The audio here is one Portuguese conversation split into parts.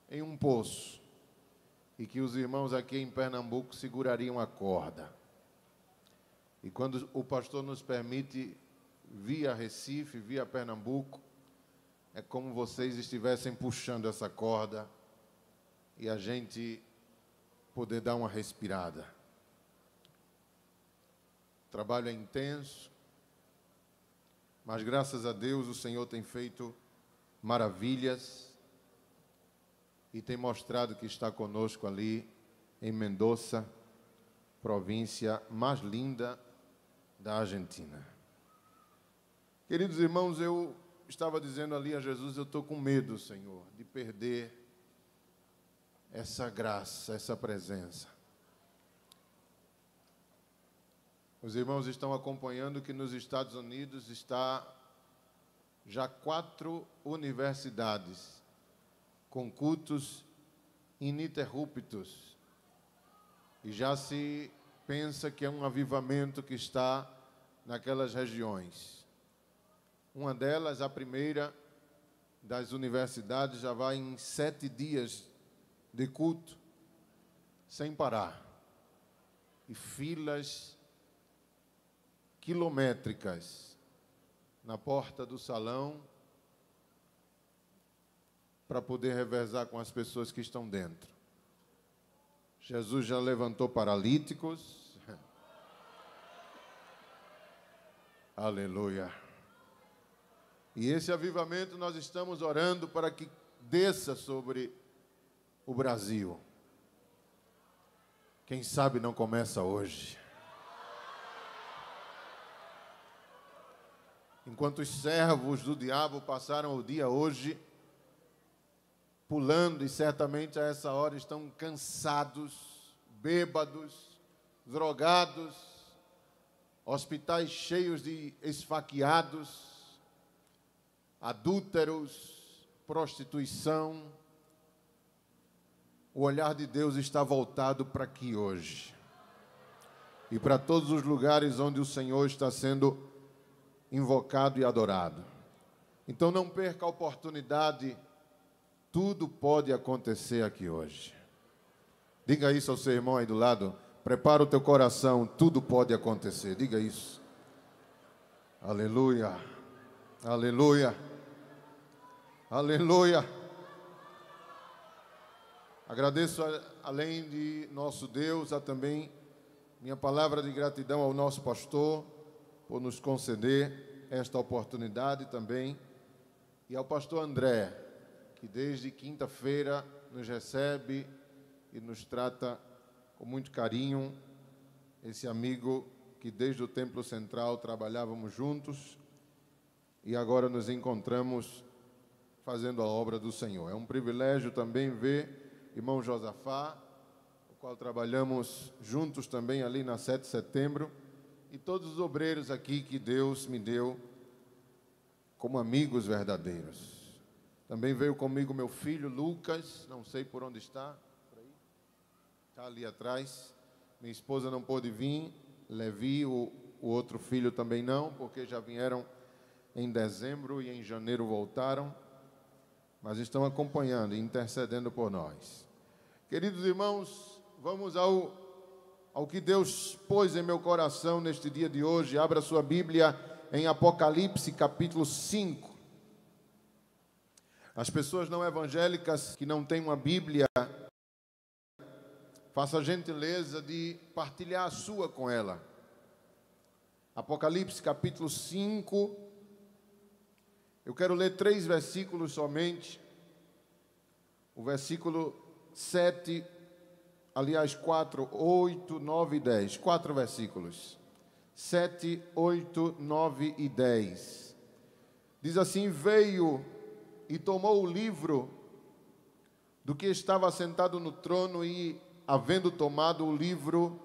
em um poço e que os irmãos aqui em Pernambuco segurariam a corda. E quando o pastor nos permite via Recife, via Pernambuco, é como vocês estivessem puxando essa corda e a gente poder dar uma respirada. O trabalho é intenso, mas graças a Deus o Senhor tem feito maravilhas e tem mostrado que está conosco ali em Mendoza, província mais linda da Argentina. Queridos irmãos, eu estava dizendo ali a Jesus, eu estou com medo, Senhor, de perder essa graça, essa presença. Os irmãos estão acompanhando que nos Estados Unidos está já 4 universidades com cultos ininterruptos. E já se pensa que é um avivamento que está naquelas regiões. Uma delas, a primeira das universidades, já vai em 7 dias de culto, sem parar. E filas quilométricas na porta do salão para poder revezar com as pessoas que estão dentro. Jesus já levantou paralíticos. Aleluia. E esse avivamento nós estamos orando para que desça sobre o Brasil. Quem sabe não começa hoje. Enquanto os servos do diabo passaram o dia hoje pulando e certamente a essa hora estão cansados, bêbados, drogados, hospitais cheios de esfaqueados, adúlteros, prostituição. O olhar de Deus está voltado para aqui hoje e para todos os lugares onde o Senhor está sendo invocado e adorado. Então não perca a oportunidade, tudo pode acontecer aqui hoje. Diga isso ao seu irmão aí do lado, prepara o teu coração, tudo pode acontecer, diga isso. Aleluia, aleluia, aleluia. Agradeço, além de nosso Deus, a também minha palavra de gratidão ao nosso pastor por nos conceder esta oportunidade também, e ao pastor André, que desde quinta-feira nos recebe e nos trata com muito carinho, esse amigo que desde o Templo Central trabalhávamos juntos e agora nos encontramos fazendo a obra do Senhor. É um privilégio também ver irmão Josafá, o qual trabalhamos juntos também ali na 7 de setembro, e todos os obreiros aqui que Deus me deu como amigos verdadeiros. Também veio comigo meu filho Lucas, não sei por onde está, está ali atrás. Minha esposa não pôde vir, Levi, o outro filho também não, porque já vieram em dezembro e em janeiro voltaram, mas estão acompanhando e intercedendo por nós. Queridos irmãos, vamos ao que Deus pôs em meu coração neste dia de hoje. Abra sua Bíblia em Apocalipse, capítulo 5. As pessoas não evangélicas que não têm uma Bíblia, faça a gentileza de partilhar a sua com ela. Apocalipse, capítulo 5. Eu quero ler 3 versículos somente. O versículo 7, aliás, 4, 8, 9 e 10. 4 versículos. 7, 8, 9 e 10. Diz assim: veio e tomou o livro do que estava sentado no trono, e, havendo tomado o livro,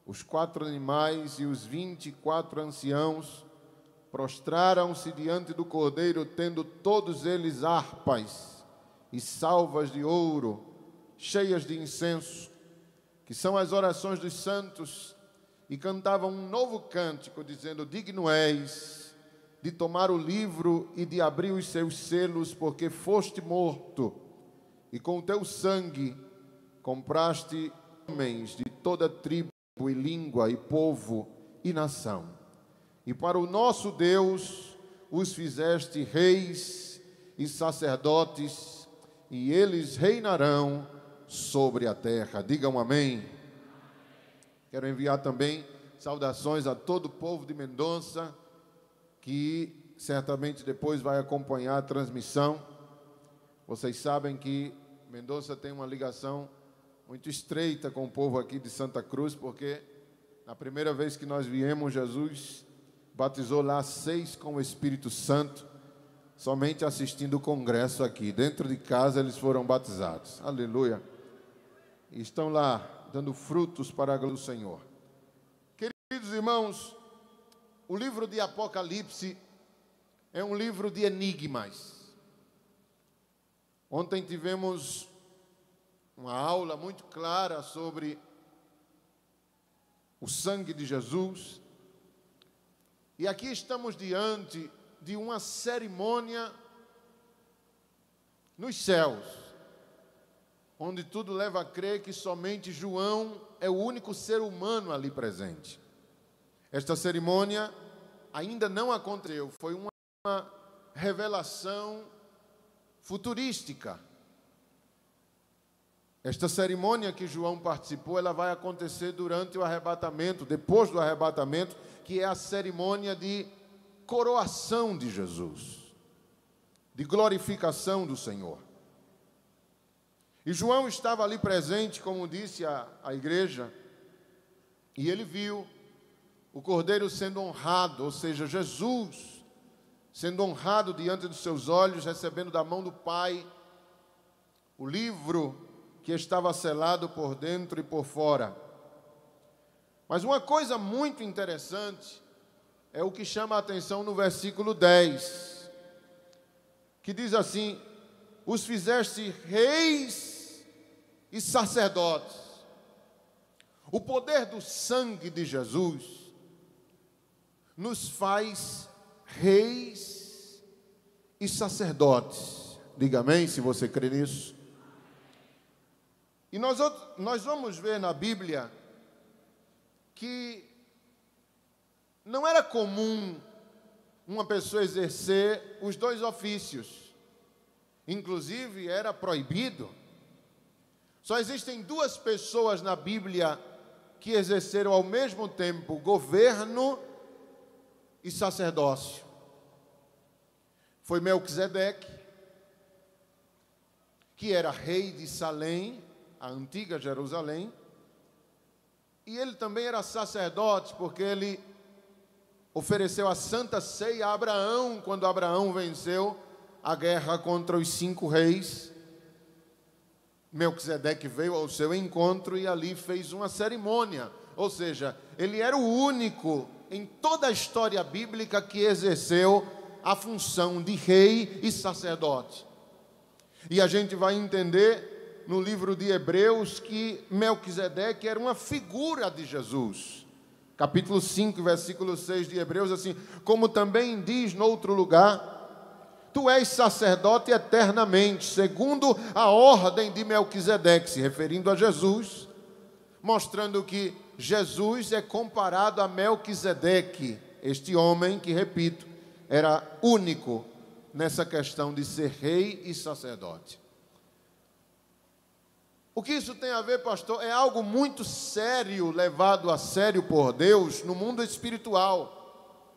os 4 animais e os 24 anciãos prostraram-se diante do Cordeiro, tendo todos eles harpas e salvas de ouro, cheias de incenso, que são as orações dos santos, e cantavam um novo cântico, dizendo: digno és, de tomar o livro e de abrir os seus selos, porque foste morto, e com o teu sangue compraste homens de toda tribo e língua e povo e nação. E para o nosso Deus os fizeste reis e sacerdotes, e eles reinarão sobre a terra. Digam amém. Quero enviar também saudações a todo o povo de Mendonça, que certamente depois vai acompanhar a transmissão. Vocês sabem que Mendonça tem uma ligação muito estreita com o povo aqui de Santa Cruz, porque na primeira vez que nós viemos, Jesus batizou lá 6 com o Espírito Santo, somente assistindo o congresso aqui. Dentro de casa eles foram batizados. Aleluia. E estão lá dando frutos para a glória do Senhor. Queridos irmãos, o livro de Apocalipse é um livro de enigmas. Ontem tivemos uma aula muito clara sobre o sangue de Jesus. E aqui estamos diante de uma cerimônia nos céus, onde tudo leva a crer que somente João é o único ser humano ali presente. Esta cerimônia ainda não aconteceu, foi uma revelação futurística. Esta cerimônia que João participou, ela vai acontecer durante o arrebatamento, depois do arrebatamento, que é a cerimônia de coroação de Jesus, de glorificação do Senhor. E João estava ali presente, como disse a igreja, e ele viu o Cordeiro sendo honrado, ou seja, Jesus sendo honrado diante dos seus olhos, recebendo da mão do Pai o livro que estava selado por dentro e por fora. Mas uma coisa muito interessante é o que chama a atenção no versículo 10, que diz assim: os fizeste reis e sacerdotes. O poder do sangue de Jesus nos faz reis e sacerdotes. Diga amém se você crê nisso. E nós vamos ver na Bíblia que não era comum uma pessoa exercer os 2 ofícios. Inclusive, era proibido. Só existem 2 pessoas na Bíblia que exerceram ao mesmo tempo governo e sacerdócio. Foi Melquisedeque, que era rei de Salém, a antiga Jerusalém, e ele também era sacerdote, porque ele ofereceu a Santa Ceia a Abraão, quando Abraão venceu a guerra contra os 5 reis. Melquisedeque veio ao seu encontro e ali fez uma cerimônia, ou seja, ele era o único em toda a história bíblica que exerceu a função de rei e sacerdote. E a gente vai entender no livro de Hebreus que Melquisedeque era uma figura de Jesus. Capítulo 5, versículo 6 de Hebreus, assim: como também diz no outro lugar, tu és sacerdote eternamente, segundo a ordem de Melquisedeque, se referindo a Jesus, mostrando que Jesus é comparado a Melquisedeque, este homem que, repito, era único nessa questão de ser rei e sacerdote. O que isso tem a ver, pastor? É algo muito sério, levado a sério por Deus no mundo espiritual.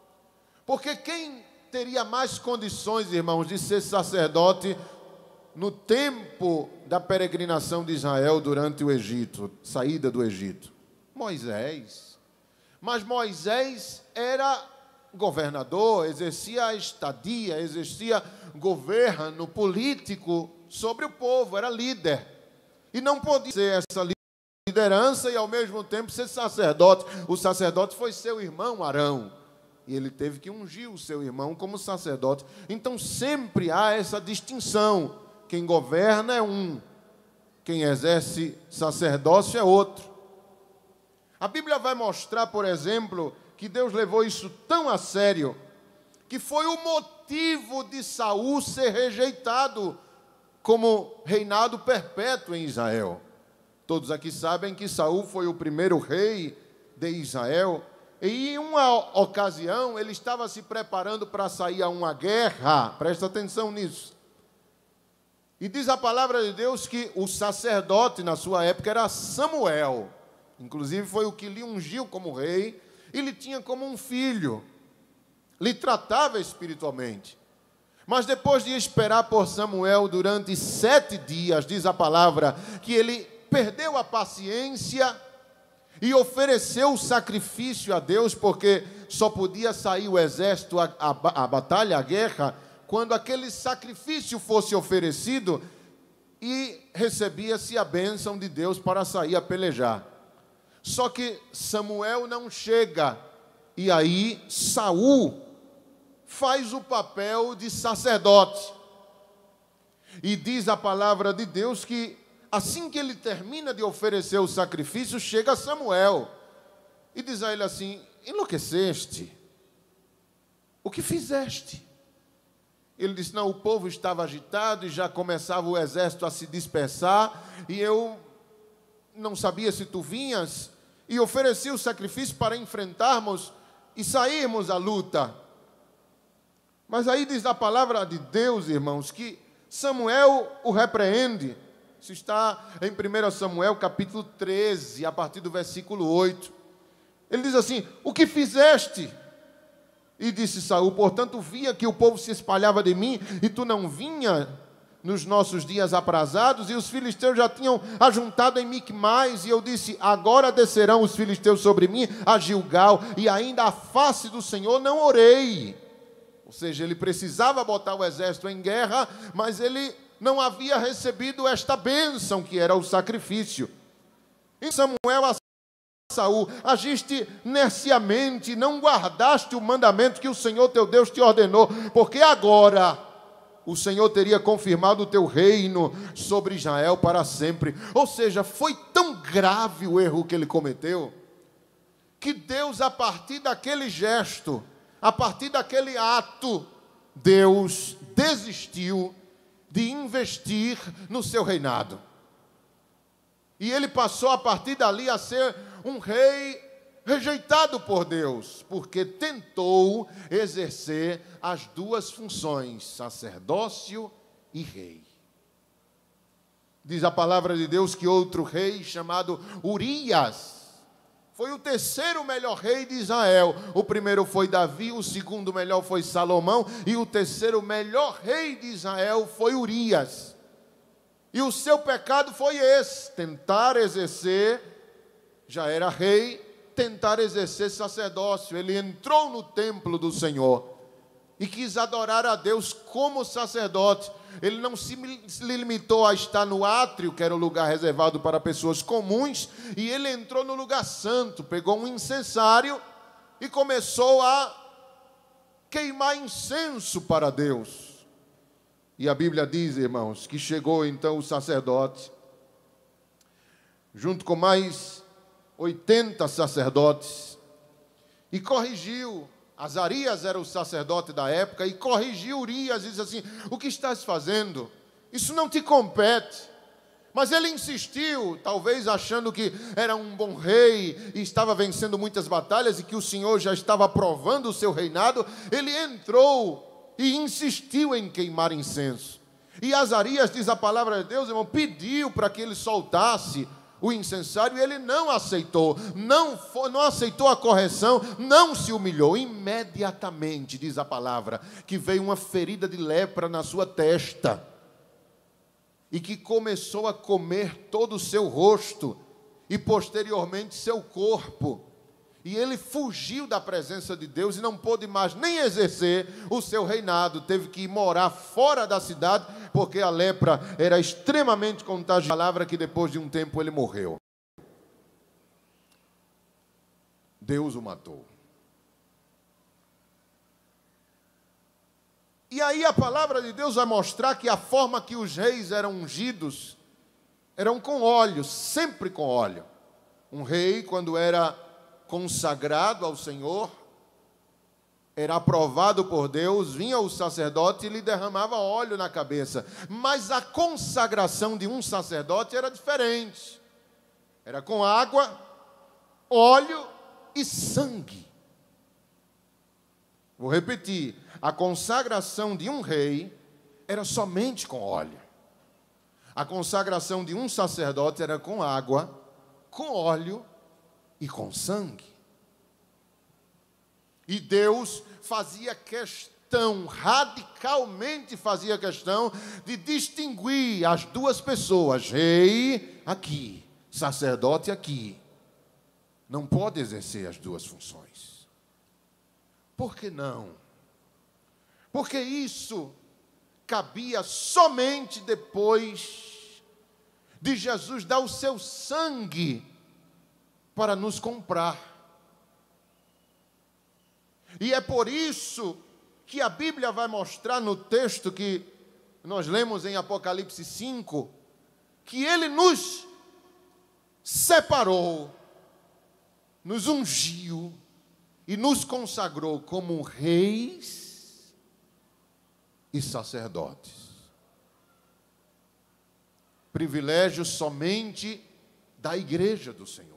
Porque quem teria mais condições, irmãos, de ser sacerdote no tempo da peregrinação de Israel durante o Egito, saída do Egito? Moisés. Mas Moisés era governador, exercia a estadia, exercia governo político sobre o povo, era líder. E não podia ser essa liderança e ao mesmo tempo ser sacerdote. O sacerdote foi seu irmão Arão, e ele teve que ungir o seu irmão como sacerdote. Então sempre há essa distinção. Quem governa é um, quem exerce sacerdócio é outro. A Bíblia vai mostrar, por exemplo, que Deus levou isso tão a sério, que foi o motivo de Saul ser rejeitado como reinado perpétuo em Israel. Todos aqui sabem que Saul foi o primeiro rei de Israel, e em uma ocasião ele estava se preparando para sair a uma guerra, presta atenção nisso. E diz a palavra de Deus que o sacerdote na sua época era Samuel, inclusive foi o que lhe ungiu como rei, e lhe tinha como um filho, lhe tratava espiritualmente. Mas depois de esperar por Samuel durante 7 dias, diz a palavra, que ele perdeu a paciência e ofereceu o sacrifício a Deus, porque só podia sair o exército a batalha, a guerra, quando aquele sacrifício fosse oferecido e recebia-se a bênção de Deus para sair a pelejar. Só que Samuel não chega, e aí Saul faz o papel de sacerdote. E diz a palavra de Deus que assim que ele termina de oferecer o sacrifício, chega Samuel e diz a ele assim: enlouqueceste? O que fizeste? Ele disse: não, o povo estava agitado e já começava o exército a se dispersar, e eu não sabia se tu vinhas, e ofereci o sacrifício para enfrentarmos e sairmos à luta. Mas aí diz a palavra de Deus, irmãos, que Samuel o repreende. Isso está em 1 Samuel, capítulo 13, a partir do versículo 8. Ele diz assim: o que fizeste? E disse Saul: portanto via que o povo se espalhava de mim, e tu não vinha nos nossos dias aprazados, e os filisteus já tinham ajuntado em Micmais, e eu disse: agora descerão os filisteus sobre mim a Gilgal, e ainda a face do Senhor não orei. Ou seja, ele precisava botar o exército em guerra, mas ele não havia recebido esta bênção que era o sacrifício. Em Samuel a Saul: agiste neciamente, não guardaste o mandamento que o Senhor teu Deus te ordenou, porque agora o Senhor teria confirmado o teu reino sobre Israel para sempre. Ou seja, foi tão grave o erro que ele cometeu, que Deus, a partir daquele gesto, a partir daquele ato, Deus desistiu de investir no seu reinado. E ele passou a partir dali a ser um rei rejeitado por Deus, porque tentou exercer as duas funções, sacerdócio e rei. Diz a palavra de Deus que outro rei chamado Urias foi o terceiro melhor rei de Israel. O primeiro foi Davi, o segundo melhor foi Salomão, e o terceiro melhor rei de Israel foi Urias. E o seu pecado foi esse: tentar exercer, já era rei, tentar exercer sacerdócio. Ele entrou no templo do Senhor e quis adorar a Deus como sacerdote. Ele não se limitou a estar no átrio, que era o lugar reservado para pessoas comuns, e ele entrou no lugar santo, pegou um incensário e começou a queimar incenso para Deus. E a Bíblia diz, irmãos, que chegou então o sacerdote, junto com mais 80 sacerdotes, e corrigiu. Azarias era o sacerdote da época, e corrigiu Urias, e disse assim: o que estás fazendo? Isso não te compete. Mas ele insistiu, talvez achando que era um bom rei, e estava vencendo muitas batalhas, e que o Senhor já estava aprovando o seu reinado. Ele entrou e insistiu em queimar incenso. E Azarias, diz a palavra de Deus, irmão, pediu para que ele soltasse o incensário, e ele não aceitou, não aceitou a correção, não se humilhou. Imediatamente, diz a palavra, que veio uma ferida de lepra na sua testa, e que começou a comer todo o seu rosto, e posteriormente seu corpo. E ele fugiu da presença de Deus, e não pôde mais nem exercer o seu reinado, teve que ir morar fora da cidade, porque a lepra era extremamente contagiosa. A palavra que depois de um tempo ele morreu. Deus o matou. E aí a palavra de Deus vai mostrar que a forma que os reis eram ungidos, eram com óleo, sempre com óleo. Um rei, quando era consagrado ao Senhor, era aprovado por Deus, vinha o sacerdote e lhe derramava óleo na cabeça. Mas a consagração de um sacerdote era diferente. Era com água, óleo e sangue. Vou repetir. A consagração de um rei era somente com óleo. A consagração de um sacerdote era com água, com óleo e com sangue. E Deus fazia questão, radicalmente fazia questão, de distinguir as duas pessoas, rei aqui, sacerdote aqui. Não pode exercer as duas funções. Por que não? Porque isso cabia somente depois de Jesus dar o seu sangue para nos comprar. E é por isso que a Bíblia vai mostrar no texto que nós lemos em Apocalipse 5, que Ele nos separou, nos ungiu e nos consagrou como reis e sacerdotes. Privilégio somente da igreja do Senhor.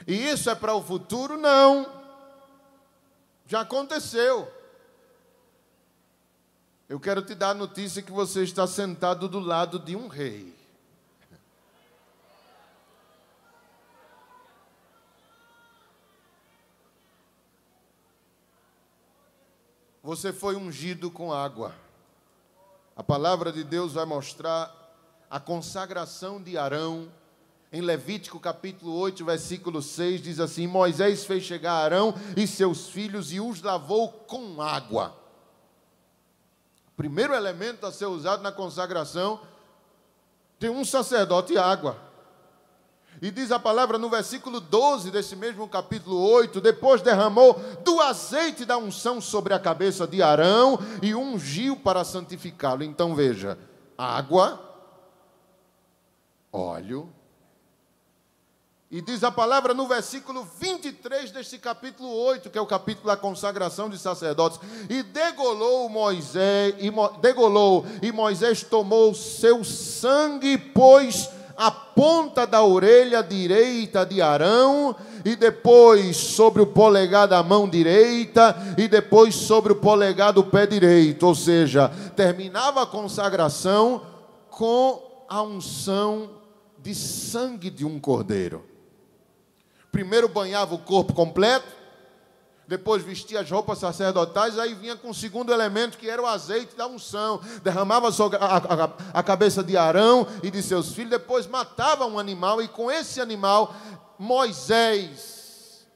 E isso é para o futuro? Não. Já aconteceu. Eu quero te dar a notícia que você está sentado do lado de um rei. Você foi ungido com água. A palavra de Deus vai mostrar a consagração de Arão. Em Levítico capítulo 8, versículo 6, diz assim: Moisés fez chegar Arão e seus filhos e os lavou com água. O primeiro elemento a ser usado na consagração de um sacerdote, água. E diz a palavra no versículo 12 desse mesmo capítulo 8, depois derramou do azeite da unção sobre a cabeça de Arão e ungiu para santificá-lo. Então veja, água, óleo. E diz a palavra no versículo 23 deste capítulo 8, que é o capítulo da consagração de sacerdotes. E degolou Moisés tomou seu sangue e pôs a ponta da orelha direita de Arão, e depois sobre o polegar da mão direita, e depois sobre o polegar do pé direito. Ou seja, terminava a consagração com a unção de sangue de um cordeiro. Primeiro banhava o corpo completo, depois vestia as roupas sacerdotais, aí vinha com o segundo elemento, que era o azeite da unção. Derramava sobre a cabeça de Arão e de seus filhos, depois matava um animal, e com esse animal, Moisés,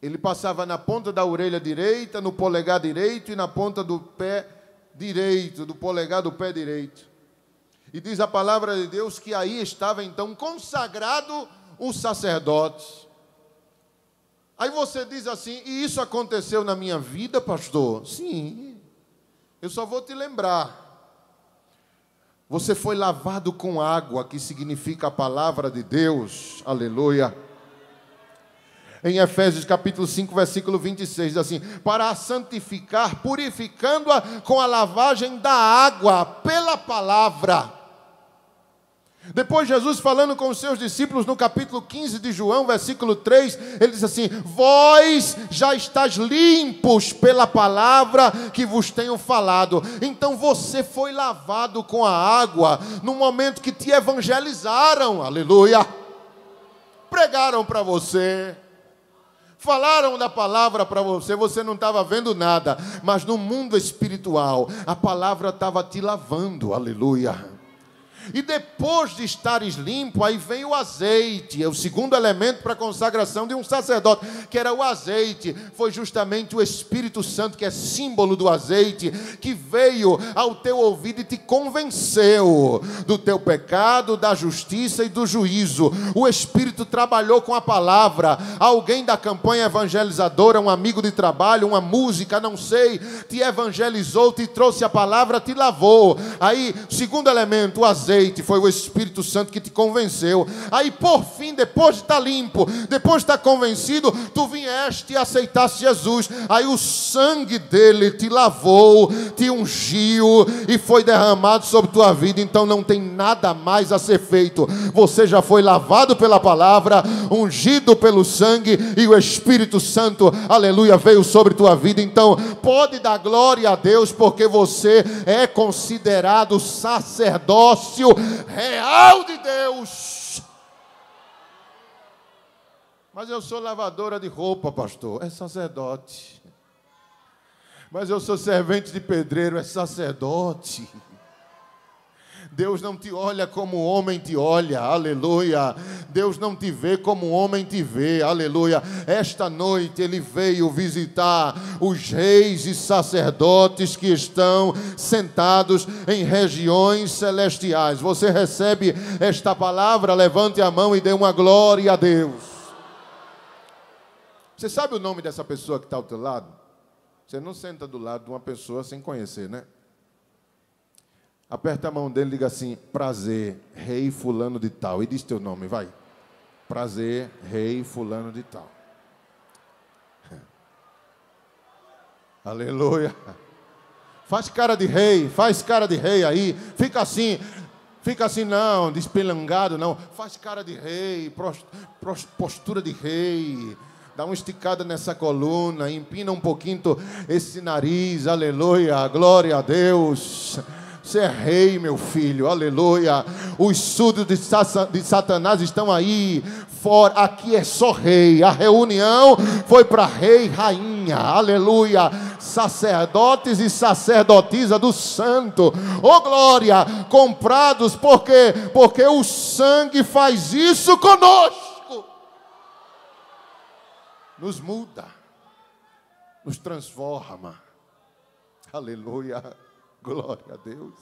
ele passava na ponta da orelha direita, no polegar direito e na ponta do pé direito, do polegar do pé direito. E diz a palavra de Deus que aí estava então consagrado o sacerdote. Aí você diz assim: e isso aconteceu na minha vida, pastor? Sim, eu só vou te lembrar. Você foi lavado com água, que significa a palavra de Deus, aleluia. Em Efésios capítulo 5, versículo 26, diz assim: para a santificar, purificando-a com a lavagem da água pela palavra. Depois Jesus falando com os seus discípulos no capítulo 15 de João, versículo 3, ele diz assim: vós já estáis limpos pela palavra que vos tenho falado. Então você foi lavado com a água no momento que te evangelizaram, aleluia. Pregaram para você, falaram da palavra para você, você não estava vendo nada, mas no mundo espiritual a palavra estava te lavando, aleluia. E depois de estares limpo, aí vem o azeite, é o segundo elemento para a consagração de um sacerdote, que era o azeite. Foi justamente o Espírito Santo, que é símbolo do azeite, que veio ao teu ouvido e te convenceu do teu pecado, da justiça e do juízo. O Espírito trabalhou com a palavra. Alguém da campanha evangelizadora, um amigo de trabalho, uma música, não sei, te evangelizou, te trouxe a palavra, te lavou. Aí, segundo elemento, o azeite. leite, foi o Espírito Santo que te convenceu. Aí por fim, depois de estar limpo, depois de estar convencido, tu vieste e aceitaste Jesus. Aí o sangue dele te lavou, te ungiu e foi derramado sobre tua vida. Então não tem nada mais a ser feito. Você já foi lavado pela palavra, ungido pelo sangue, e o Espírito Santo, aleluia, veio sobre tua vida. Então pode dar glória a Deus, porque você é considerado sacerdócio real de Deus. Mas eu sou lavadora de roupa, pastor. É sacerdote. Mas eu sou servente de pedreiro. É sacerdote. Deus não te olha como o homem te olha, aleluia. Deus não te vê como o homem te vê, aleluia. Esta noite Ele veio visitar os reis e sacerdotes que estão sentados em regiões celestiais. Você recebe esta palavra? Levante a mão e dê uma glória a Deus. Você sabe o nome dessa pessoa que está ao teu lado? Você não senta do lado de uma pessoa sem conhecer, né? Aperta a mão dele e diga assim: prazer, rei fulano de tal. E diz teu nome, vai. Prazer, rei fulano de tal. Aleluia. Faz cara de rei aí. Fica assim não, despelangado não. Faz cara de rei, postura de rei. Dá uma esticada nessa coluna, empina um pouquinho esse nariz, aleluia, glória a Deus. Você é rei, meu filho, aleluia. Os súditos de Satanás estão aí fora. Aqui é só rei. A reunião foi para rei e rainha, aleluia. Sacerdotes e sacerdotisa do santo, oh glória, comprados, porque o sangue faz isso conosco. Nos muda, nos transforma, aleluia. Glória a Deus.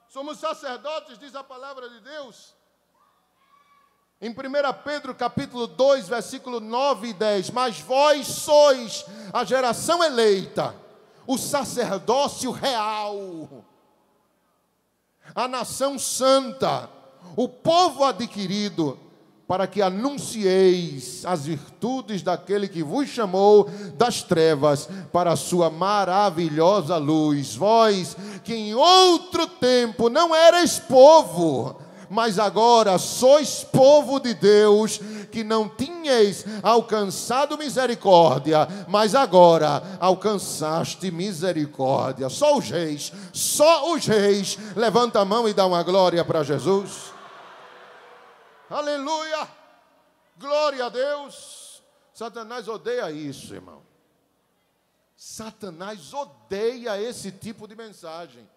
Somos sacerdotes, diz a palavra de Deus. Em 1 Pedro capítulo 2, versículo 9 e 10. Mas vós sois a geração eleita, o sacerdócio real, a nação santa, o povo adquirido, para que anuncieis as virtudes daquele que vos chamou das trevas para a sua maravilhosa luz. Vós que em outro tempo não erais povo, mas agora sois povo de Deus, que não tinhais alcançado misericórdia, mas agora alcançaste misericórdia. Só os reis, levanta a mão e dá uma glória para Jesus. Aleluia, glória a Deus. Satanás odeia isso, irmão. Satanás odeia esse tipo de mensagem.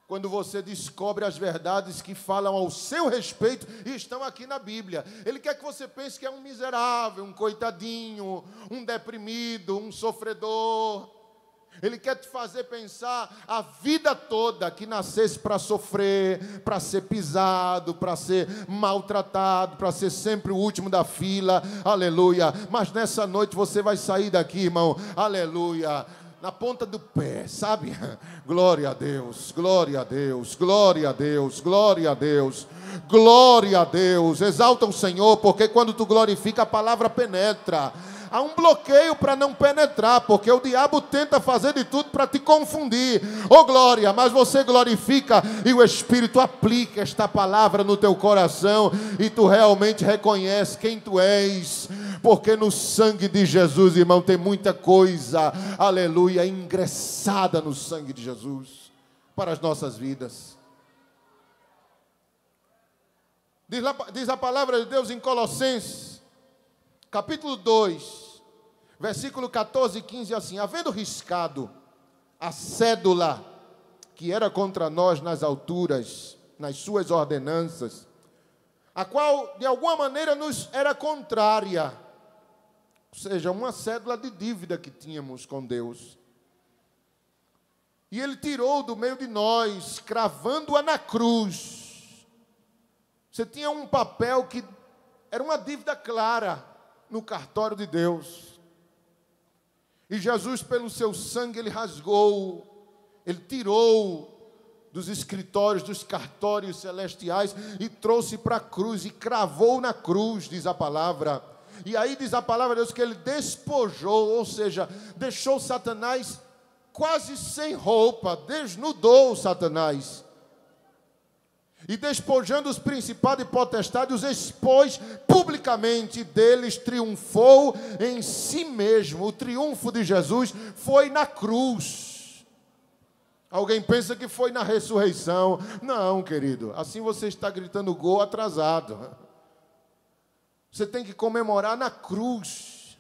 Quando você descobre as verdades que falam ao seu respeito e estão aqui na Bíblia. Ele quer que você pense que é um miserável, um coitadinho, um deprimido, um sofredor. Ele quer te fazer pensar a vida toda que nascesse para sofrer, para ser pisado, para ser maltratado, para ser sempre o último da fila, aleluia. Mas nessa noite você vai sair daqui, irmão, aleluia, na ponta do pé, sabe? Glória a Deus, glória a Deus, glória a Deus, glória a Deus, glória a Deus. Exalta o Senhor, porque quando tu glorifica, a palavra penetra. Há um bloqueio para não penetrar, porque o diabo tenta fazer de tudo para te confundir. Oh glória, mas você glorifica e o Espírito aplica esta palavra no teu coração e tu realmente reconhece quem tu és, porque no sangue de Jesus, irmão, tem muita coisa, aleluia, ingressada no sangue de Jesus para as nossas vidas. Diz a palavra de Deus em Colossenses capítulo 2, versículo 14 e 15, assim: havendo riscado a cédula que era contra nós nas alturas, nas suas ordenanças, a qual de alguma maneira nos era contrária, ou seja, uma cédula de dívida que tínhamos com Deus, e Ele tirou do meio de nós, cravando-a na cruz. Você tinha um papel que era uma dívida clara no cartório de Deus. E Jesus, pelo seu sangue, Ele rasgou, Ele tirou dos escritórios, dos cartórios celestiais e trouxe para a cruz e cravou na cruz, diz a palavra. E aí diz a palavra de Deus que ele despojou, ou seja, deixou Satanás quase sem roupa, desnudou Satanás. E despojando os principados e potestades, os expôs publicamente, deles triunfou em si mesmo. O triunfo de Jesus foi na cruz. Alguém pensa que foi na ressurreição. Não, querido, assim você está gritando gol atrasado. Você tem que comemorar na cruz.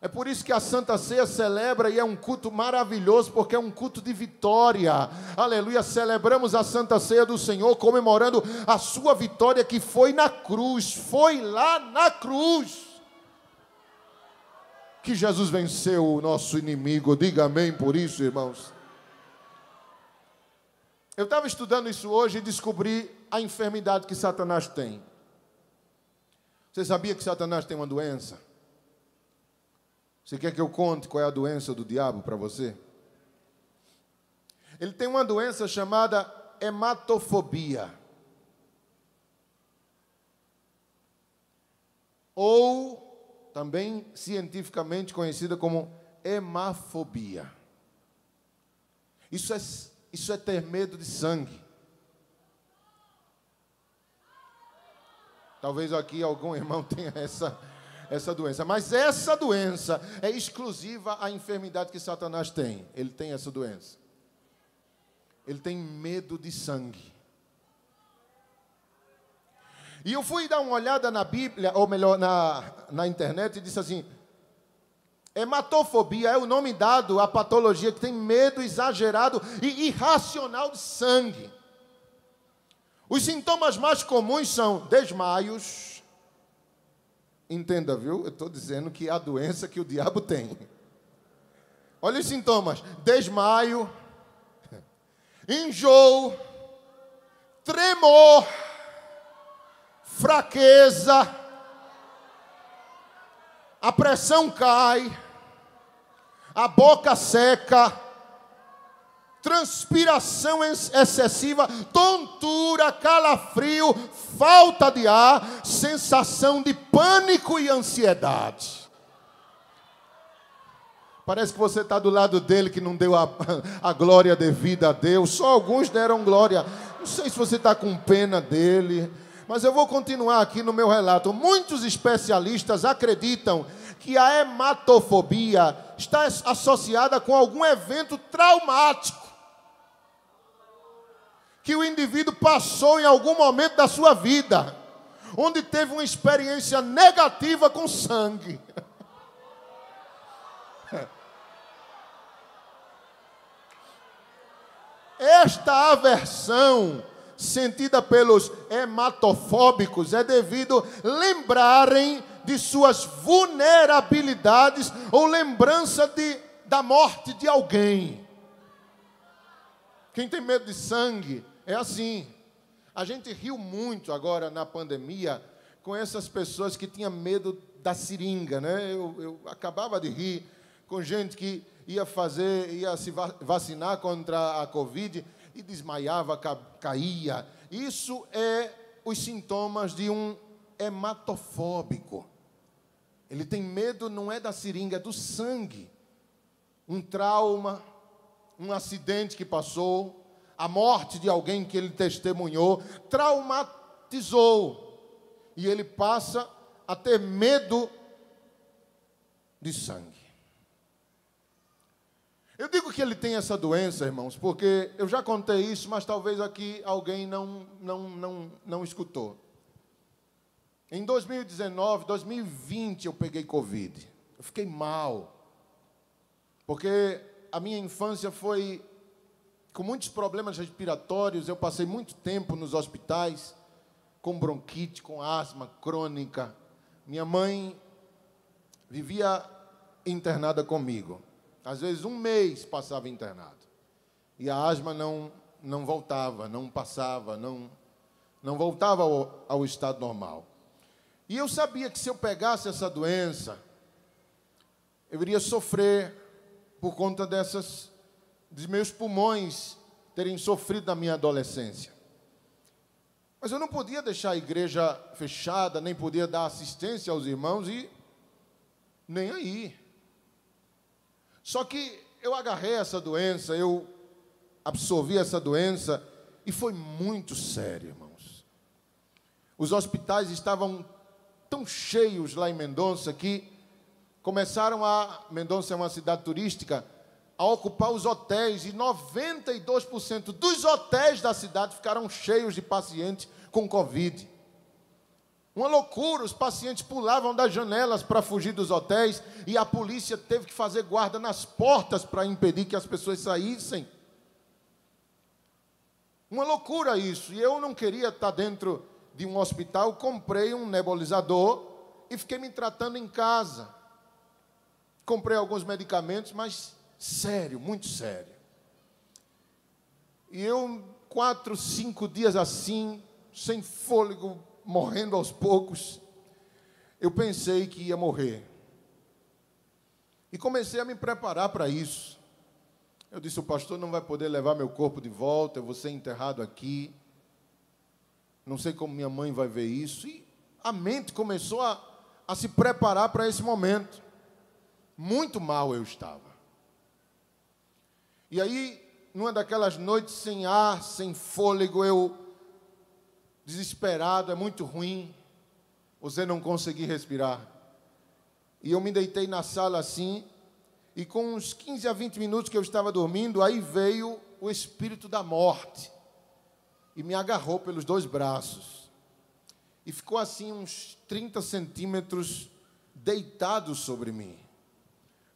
É por isso que a Santa Ceia celebra e é um culto maravilhoso, porque é um culto de vitória. Aleluia, celebramos a Santa Ceia do Senhor, comemorando a sua vitória que foi na cruz, foi lá na cruz que Jesus venceu o nosso inimigo. Diga amém por isso, irmãos. Eu estava estudando isso hoje e descobri a enfermidade que Satanás tem. Você sabia que Satanás tem uma doença? Você quer que eu conte qual é a doença do diabo para você? Ele tem uma doença chamada hematofobia. Ou também cientificamente conhecida como hemafobia. Isso é ter medo de sangue. Talvez aqui algum irmão tenha essa doença. Mas essa doença é exclusiva à enfermidade que Satanás tem. Ele tem essa doença. Ele tem medo de sangue. E eu fui dar uma olhada na Bíblia, ou melhor, na internet, e disse assim: hematofobia é o nome dado à patologia que tem medo exagerado e irracional de sangue. Os sintomas mais comuns são desmaios. Entenda, viu? Eu estou dizendo que é a doença que o diabo tem. Olha os sintomas: desmaio, enjoo, tremor, fraqueza, a pressão cai, a boca seca, transpiração excessiva, tontura, calafrio, falta de ar, sensação de pânico e ansiedade. Parece que você está do lado dele que não deu a glória devida a Deus. Só alguns deram glória. Não sei se você está com pena dele, mas eu vou continuar aqui no meu relato. Muitos especialistas acreditam que a hematofobia está associada com algum evento traumático que o indivíduo passou em algum momento da sua vida, onde teve uma experiência negativa com sangue. Esta aversão sentida pelos hematofóbicos é devido lembrarem de suas vulnerabilidades ou lembrança da morte de alguém. Quem tem medo de sangue é assim. A gente riu muito agora na pandemia com essas pessoas que tinham medo da seringa, né? Eu acabava de rir com gente que ia se vacinar contra a Covid e desmaiava, caía. Isso é os sintomas de um hematofóbico. Ele tem medo, não é da seringa, é do sangue. Um trauma, um acidente que passou, a morte de alguém que ele testemunhou, traumatizou. E ele passa a ter medo de sangue. Eu digo que ele tem essa doença, irmãos, porque eu já contei isso, mas talvez aqui alguém não escutou. Em 2019, 2020, eu peguei Covid. Eu fiquei mal, porque a minha infância foi com muitos problemas respiratórios. Eu passei muito tempo nos hospitais, com bronquite, com asma crônica. Minha mãe vivia internada comigo. Às vezes, um mês passava internado. E a asma não voltava, não passava, não voltava ao estado normal. E eu sabia que se eu pegasse essa doença, eu iria sofrer por conta dos meus pulmões terem sofrido na minha adolescência. Mas eu não podia deixar a igreja fechada, nem podia dar assistência aos irmãos e nem aí. Só que eu agarrei essa doença, eu absorvi essa doença e foi muito sério, irmãos. Os hospitais estavam tão cheios lá em Mendonça que Mendonça é uma cidade turística, a ocupar os hotéis, e 92% dos hotéis da cidade ficaram cheios de pacientes com Covid. Uma loucura, os pacientes pulavam das janelas para fugir dos hotéis e a polícia teve que fazer guarda nas portas para impedir que as pessoas saíssem. Uma loucura isso, e eu não queria estar dentro de um hospital, comprei um nebulizador e fiquei me tratando em casa. Comprei alguns medicamentos, mas sério, muito sério. E eu, 4, 5 dias assim, sem fôlego, morrendo aos poucos, eu pensei que ia morrer. E comecei a me preparar para isso. Eu disse, o pastor não vai poder levar meu corpo de volta, eu vou ser enterrado aqui. Não sei como minha mãe vai ver isso. E a mente começou a se preparar para esse momento. Muito mal eu estava. E aí, numa daquelas noites sem ar, sem fôlego, eu, desesperado, é muito ruim, você não conseguir respirar. E eu me deitei na sala assim, e com uns 15 a 20 minutos que eu estava dormindo, aí veio o espírito da morte, e me agarrou pelos 2 braços, e ficou assim uns 30 centímetros deitado sobre mim.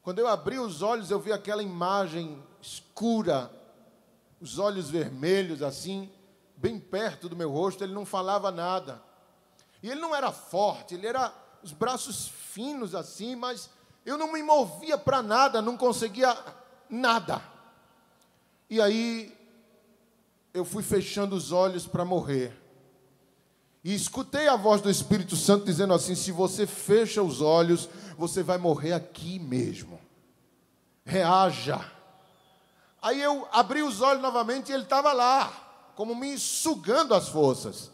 Quando eu abri os olhos, eu vi aquela imagem escura, os olhos vermelhos assim, bem perto do meu rosto. Ele não falava nada. E ele não era forte, ele era os braços finos assim, mas eu não me movia para nada, não conseguia nada. E aí eu fui fechando os olhos para morrer. E escutei a voz do Espírito Santo dizendo assim, se você fecha os olhos, você vai morrer aqui mesmo. Reaja. Aí eu abri os olhos novamente e ele estava lá, como me sugando as forças.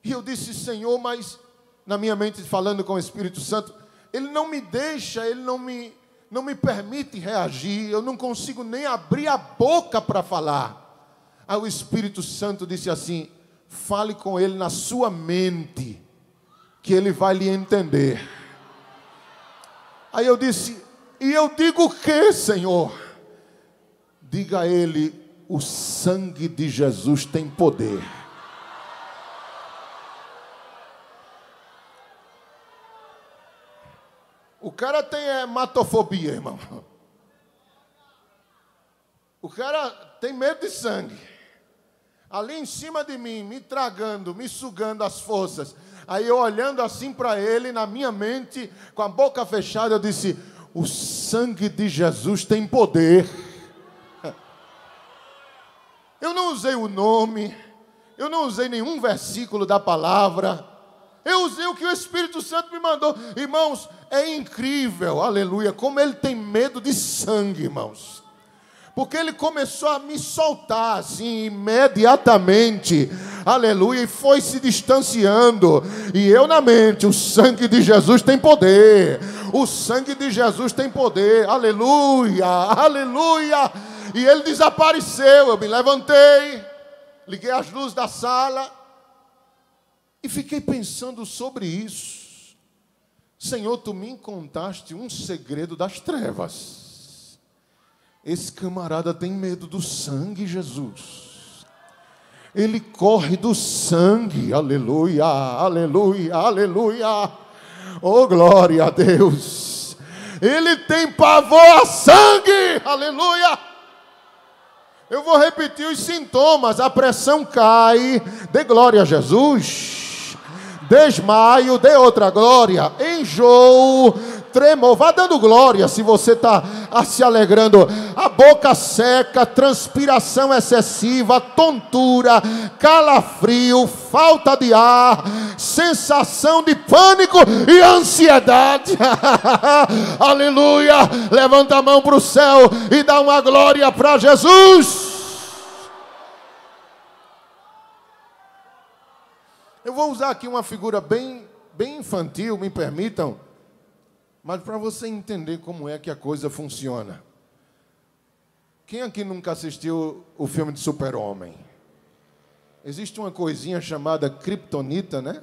E eu disse, Senhor, mas na minha mente falando com o Espírito Santo, Ele não me deixa, Ele não me permite reagir, eu não consigo nem abrir a boca para falar. Aí o Espírito Santo disse assim, fale com ele na sua mente, que ele vai lhe entender. Aí eu disse, e eu digo o que, Senhor? Diga a ele, o sangue de Jesus tem poder. O cara tem hematofobia, irmão. O cara tem medo de sangue. Ali em cima de mim, me tragando, me sugando as forças. Aí eu olhando assim para ele, na minha mente, com a boca fechada, eu disse, o sangue de Jesus tem poder. Eu não usei o nome, eu não usei nenhum versículo da palavra, eu usei o que o Espírito Santo me mandou. Irmãos, é incrível, aleluia, como ele tem medo de sangue, irmãos. Porque ele começou a me soltar assim, imediatamente, aleluia, e foi se distanciando. E eu na mente, o sangue de Jesus tem poder, o sangue de Jesus tem poder, aleluia, aleluia. E ele desapareceu, eu me levantei, liguei as luzes da sala e fiquei pensando sobre isso. Senhor, tu me contaste um segredo das trevas. Esse camarada tem medo do sangue, Jesus. Ele corre do sangue, aleluia, aleluia, aleluia. Oh, glória a Deus. Ele tem pavor a sangue, aleluia. Eu vou repetir os sintomas. A pressão cai, dê glória a Jesus. Desmaio, dê outra glória. Enjoo, tremor, vá dando glória se você está se alegrando. A boca seca, transpiração excessiva, tontura, calafrio, falta de ar, sensação de pânico e ansiedade. Aleluia, levanta a mão para o céu e dá uma glória para Jesus. Eu vou usar aqui uma figura bem infantil, me permitam, mas para você entender como é que a coisa funciona. Quem aqui nunca assistiu o filme de Super-Homem? Existe uma coisinha chamada Kryptonita, né?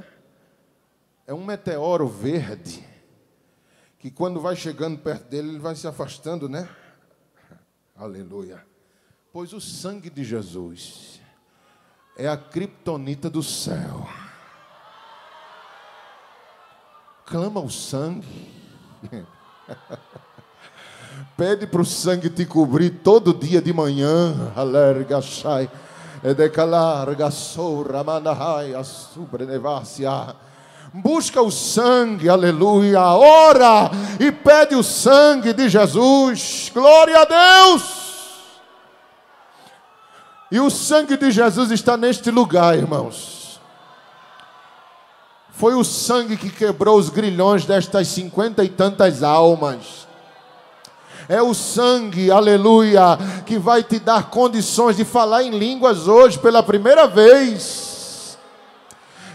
É um meteoro verde, que quando vai chegando perto dele, ele vai se afastando, né? Aleluia. Pois o sangue de Jesus é a kryptonita do céu. Clama o sangue. Pede para o sangue te cobrir todo dia de manhã. Alerga, sai. Edecalarga, soura, manahai, asubrenevácia. Busca o sangue, aleluia. Ora e pede o sangue de Jesus. Glória a Deus. E o sangue de Jesus está neste lugar, irmãos. Foi o sangue que quebrou os grilhões destas 50 e tantas almas. É o sangue, aleluia, que vai te dar condições de falar em línguas hoje pela primeira vez.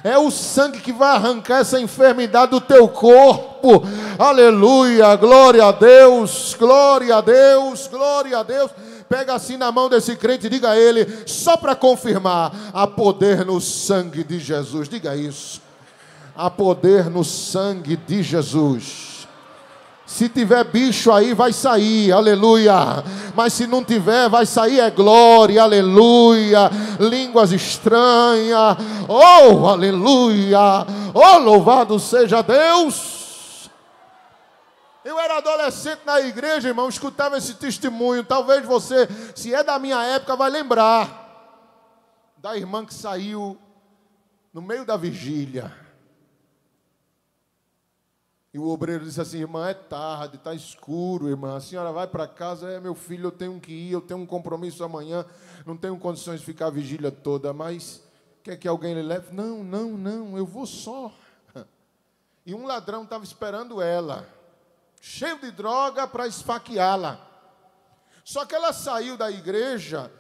É o sangue que vai arrancar essa enfermidade do teu corpo. Aleluia, glória a Deus, glória a Deus, glória a Deus. Pega assim na mão desse crente e diga a ele, só para confirmar, há poder no sangue de Jesus. Diga isso. Há poder no sangue de Jesus. Se tiver bicho aí, vai sair, aleluia. Mas se não tiver, vai sair é glória, aleluia. Línguas estranhas, oh, aleluia. Oh, louvado seja Deus. Eu era adolescente na igreja, irmão, escutava esse testemunho. Talvez você, se é da minha época, vai lembrar da irmã que saiu no meio da vigília. E o obreiro disse assim, irmã, é tarde, está escuro, irmã. A senhora vai para casa, meu filho, eu tenho que ir, eu tenho um compromisso amanhã, não tenho condições de ficar a vigília toda, mas quer que alguém lhe leve? Não, eu vou só. E um ladrão estava esperando ela, cheio de droga para esfaqueá-la. Só que ela saiu da igreja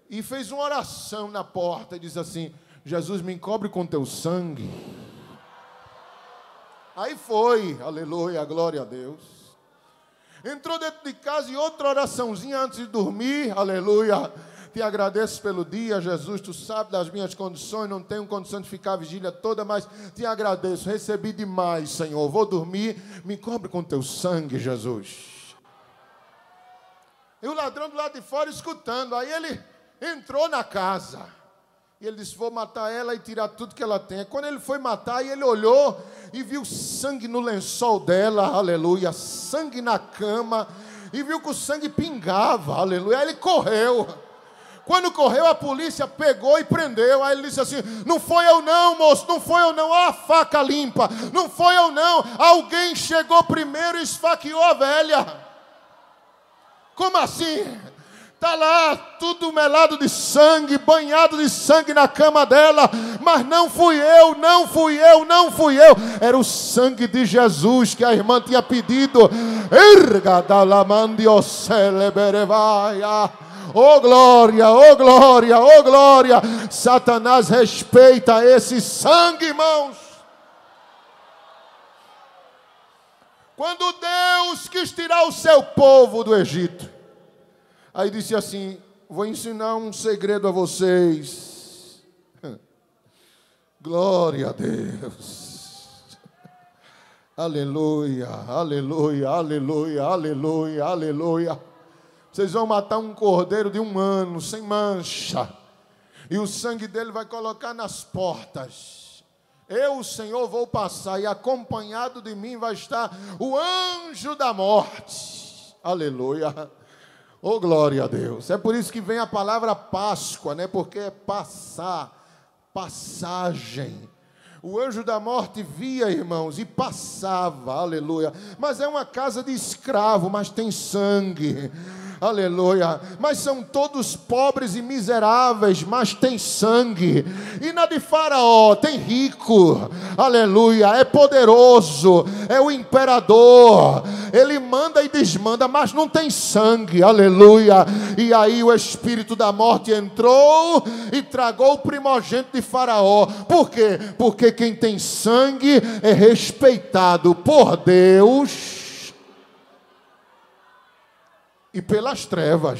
e fez uma oração na porta e disse assim, Jesus, me encobre com teu sangue. Aí foi, aleluia, glória a Deus. Entrou dentro de casa e outra oraçãozinha antes de dormir, aleluia. Te agradeço pelo dia, Jesus, tu sabes das minhas condições, não tenho condição de ficar a vigília toda, mas te agradeço, recebi demais, Senhor. Vou dormir, me cobre com teu sangue, Jesus. E o ladrão do lado de fora escutando, aí ele entrou na casa. E ele disse, vou matar ela e tirar tudo que ela tem. Quando ele foi matar, ele olhou e viu sangue no lençol dela, aleluia, sangue na cama, e viu que o sangue pingava, aleluia. Aí ele correu. Quando correu, a polícia pegou e prendeu. Aí ele disse assim, não foi eu não, moço, não foi eu não, ó a faca limpa, não foi eu não, alguém chegou primeiro e esfaqueou a velha. Como assim? Está lá tudo melado de sangue, banhado de sangue na cama dela. Mas não fui eu. Era o sangue de Jesus que a irmã tinha pedido. Oh glória, oh glória, oh glória. Satanás respeita esse sangue, irmãos. Quando Deus quis tirar o seu povo do Egito, aí disse assim, vou ensinar um segredo a vocês. Glória a Deus. Aleluia, aleluia, aleluia, aleluia, aleluia. Vocês vão matar um cordeiro de 1 ano, sem mancha. E o sangue dele vai colocar nas portas. Eu, o Senhor, vou passar e acompanhado de mim vai estar o anjo da morte. Aleluia. Oh, glória a Deus. É por isso que vem a palavra Páscoa, né? Porque é passar, passagem. O anjo da morte via, irmãos, e passava, aleluia. Mas é uma casa de escravo, mas tem sangue. aleluia. Mas são todos pobres e miseráveis, mas tem sangue. E na de Faraó tem rico, aleluia, é poderoso, é o imperador, ele manda e desmanda, mas não tem sangue, aleluia. E aí o espírito da morte entrou e tragou o primogênito de Faraó. Por quê? Porque quem tem sangue é respeitado por Deus e pelas trevas.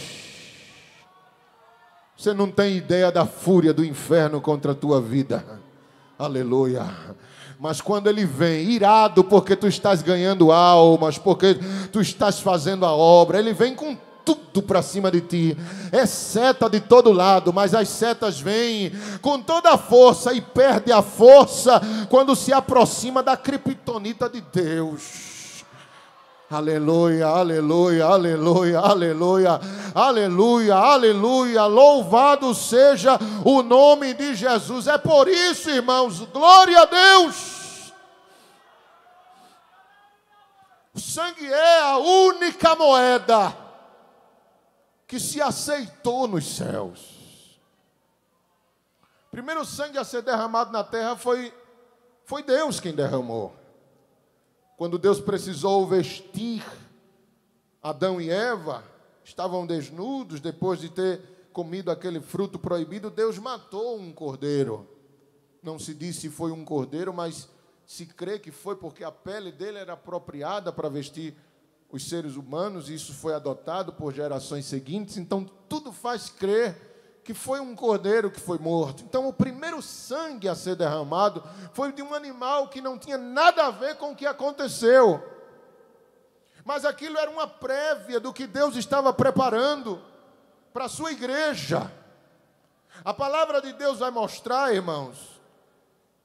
Você não tem ideia da fúria do inferno contra a tua vida, aleluia. Mas quando ele vem irado porque tu estás ganhando almas, porque tu estás fazendo a obra, ele vem com tudo para cima de ti. É seta de todo lado, mas as setas vêm com toda a força e perde a força quando se aproxima da criptonita de Deus. Aleluia, aleluia, aleluia, aleluia, aleluia, aleluia. Louvado seja o nome de Jesus. É por isso, irmãos, glória a Deus. O sangue é a única moeda que se aceitou nos céus. O primeiro sangue a ser derramado na terra foi Deus quem derramou. Quando Deus precisou vestir Adão e Eva, estavam desnudos depois de ter comido aquele fruto proibido, Deus matou um cordeiro. Não se diz se foi um cordeiro, mas se crê que foi porque a pele dele era apropriada para vestir os seres humanos, e isso foi adotado por gerações seguintes. Então tudo faz crer que foi um cordeiro que foi morto. Então o primeiro sangue a ser derramado foi de um animal que não tinha nada a ver com o que aconteceu, mas aquilo era uma prévia do que Deus estava preparando para a sua igreja. A palavra de Deus vai mostrar, irmãos,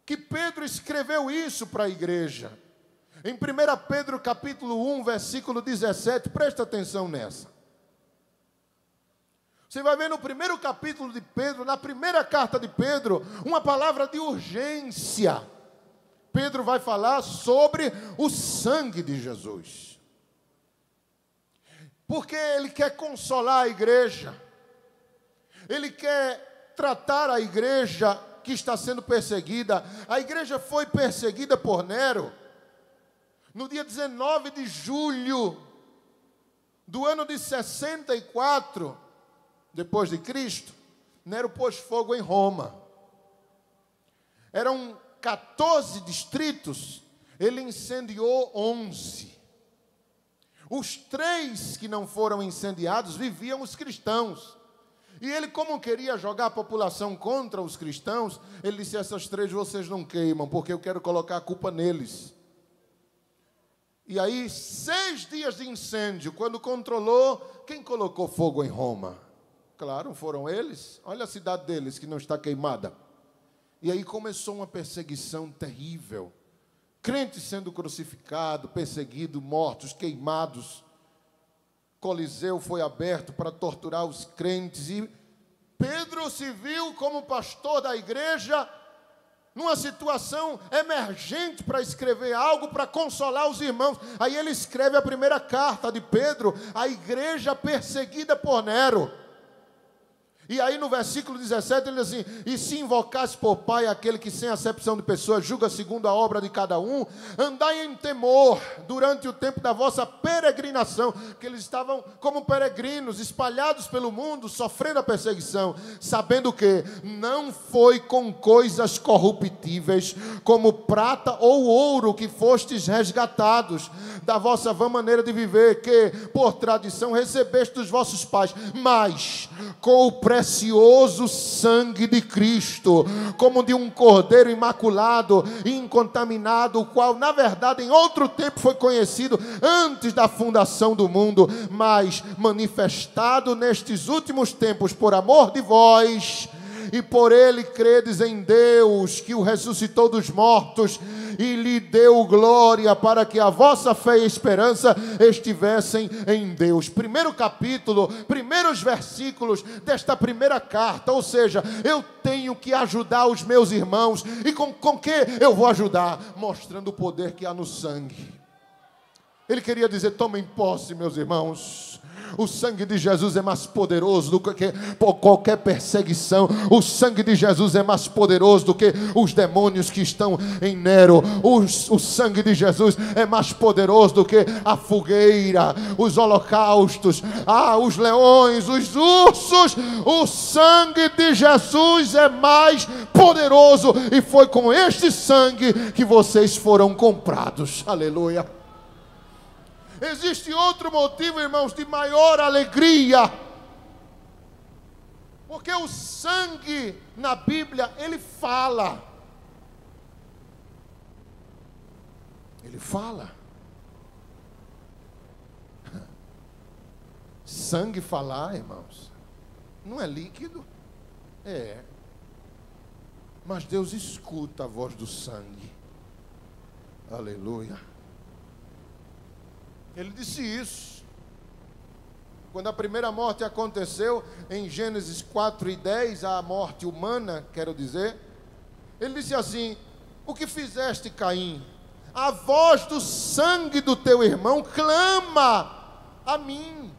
que Pedro escreveu isso para a igreja. Em 1 Pedro capítulo 1, versículo 17, presta atenção nessa. Você vai ver no primeiro capítulo de Pedro, na primeira carta de Pedro, uma palavra de urgência. Pedro vai falar sobre o sangue de Jesus. Porque ele quer consolar a igreja. Ele quer tratar a igreja que está sendo perseguida. A igreja foi perseguida por Nero. No dia 19 de julho do ano de 64, depois de Cristo, Nero pôs fogo em Roma. Eram 14 distritos, ele incendiou 11. Os 3 que não foram incendiados viviam os cristãos. E ele, como queria jogar a população contra os cristãos, ele disse: essas 3 vocês não queimam, porque eu quero colocar a culpa neles. E aí, 6 dias de incêndio, quando controlou, quem colocou fogo em Roma? Claro, foram eles. Olha a cidade deles que não está queimada. E aí começou uma perseguição terrível. Crentes sendo crucificados, perseguidos, mortos, queimados. Coliseu foi aberto para torturar os crentes. E Pedro se viu como pastor da igreja numa situação emergente para escrever algo para consolar os irmãos. Aí ele escreve a primeira carta de Pedro à igreja perseguida por Nero. E aí no versículo 17 ele diz assim: e se invocasse por Pai aquele que sem acepção de pessoas julga segundo a obra de cada um, andai em temor durante o tempo da vossa peregrinação, que eles estavam como peregrinos, espalhados pelo mundo, sofrendo a perseguição, sabendo que não foi com coisas corruptíveis, como prata ou ouro, que fostes resgatados da vossa vã maneira de viver, que por tradição recebeste dos vossos pais, mas com o precioso sangue de Cristo, como de um cordeiro imaculado e incontaminado, o qual na verdade em outro tempo foi conhecido antes da fundação do mundo, mas manifestado nestes últimos tempos por amor de vós, e por ele credes em Deus, que o ressuscitou dos mortos e lhe deu glória, para que a vossa fé e esperança estivessem em Deus. Primeiro capítulo, primeiros versículos desta primeira carta. Ou seja, eu tenho que ajudar os meus irmãos. E com que eu vou ajudar? Mostrando o poder que há no sangue. Ele queria dizer: tomem posse, meus irmãos. O sangue de Jesus é mais poderoso do que qualquer perseguição. O sangue de Jesus é mais poderoso do que os demônios que estão em Nero. O sangue de Jesus é mais poderoso do que a fogueira, os holocaustos, os leões, os ursos. O sangue de Jesus é mais poderoso, e foi com este sangue que vocês foram comprados. Aleluia. Existe outro motivo, irmãos, de maior alegria, porque o sangue na Bíblia, ele fala. Ele fala. Sangue falar, irmãos, não é líquido? É. Mas Deus escuta a voz do sangue. Aleluia. Ele disse isso quando a primeira morte aconteceu, em Gênesis 4:10, a morte humana, quero dizer. Ele disse assim: o que fizeste, Caim? A voz do sangue do teu irmão clama a mim.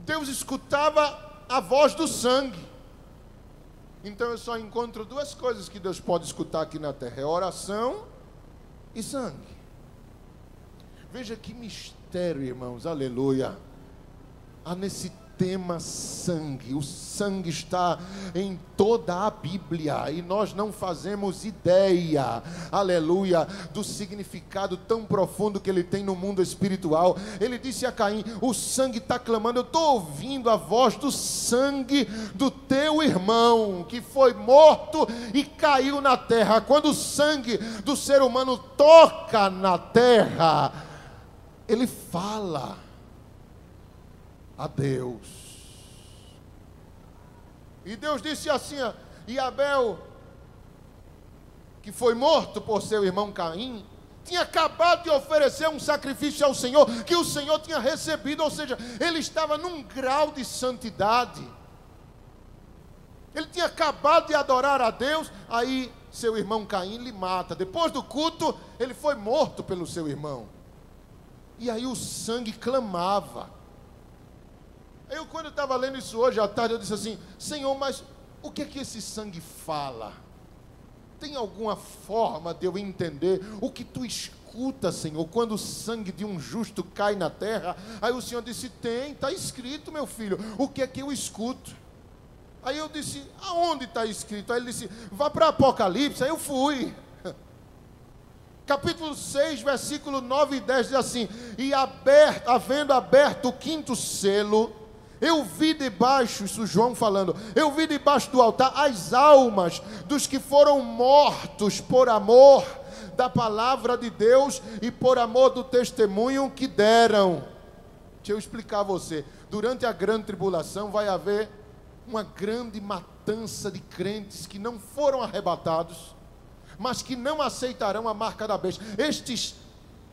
Deus escutava a voz do sangue. Então eu só encontro duas coisas que Deus pode escutar aqui na terra: é oração e sangue. Veja que mistério, irmãos, aleluia. Há nesse tema sangue. O sangue está em toda a Bíblia e nós não fazemos ideia, aleluia, do significado tão profundo que ele tem no mundo espiritual. Ele disse a Caim: o sangue está clamando. Eu estou ouvindo a voz do sangue do teu irmão que foi morto e caiu na terra. Quando o sangue do ser humano toca na terra, ele fala a Deus. E Deus disse assim: e Abel, que foi morto por seu irmão Caim, tinha acabado de oferecer um sacrifício ao Senhor, que o Senhor tinha recebido. Ou seja, ele estava num grau de santidade. Ele tinha acabado de adorar a Deus. Aí seu irmão Caim lhe mata. Depois do culto, ele foi morto pelo seu irmão. E aí o sangue clamava. Eu, quando eu estava lendo isso hoje à tarde, eu disse assim: Senhor, mas o que é que esse sangue fala? Tem alguma forma de eu entender o que tu escuta, Senhor, quando o sangue de um justo cai na terra? Aí o Senhor disse: tem, está escrito, meu filho. O que é que eu escuto? Aí eu disse: aonde está escrito? Aí ele disse: vá para Apocalipse. Aí eu fui. Capítulo 6, versículo 9 e 10 diz assim: e havendo aberto o quinto selo, eu vi debaixo, isso João falando, eu vi debaixo do altar as almas dos que foram mortos por amor da palavra de Deus e por amor do testemunho que deram. Deixa eu explicar a você. Durante a grande tribulação vai haver uma grande matança de crentes que não foram arrebatados, mas que não aceitarão a marca da besta. Estes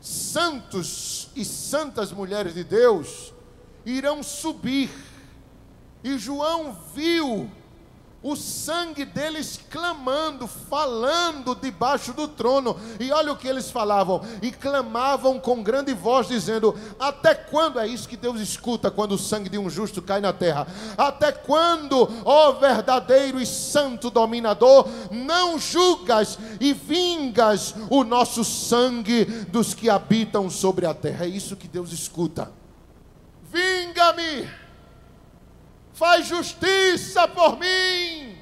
santos e santas mulheres de Deus irão subir, e João viu o sangue deles clamando, falando debaixo do trono. E olha o que eles falavam: e clamavam com grande voz, dizendo: até quando? É isso que Deus escuta quando o sangue de um justo cai na terra. Até quando, ó verdadeiro e santo dominador, não julgas e vingas o nosso sangue dos que habitam sobre a terra? É isso que Deus escuta. Vinga-me, faz justiça por mim.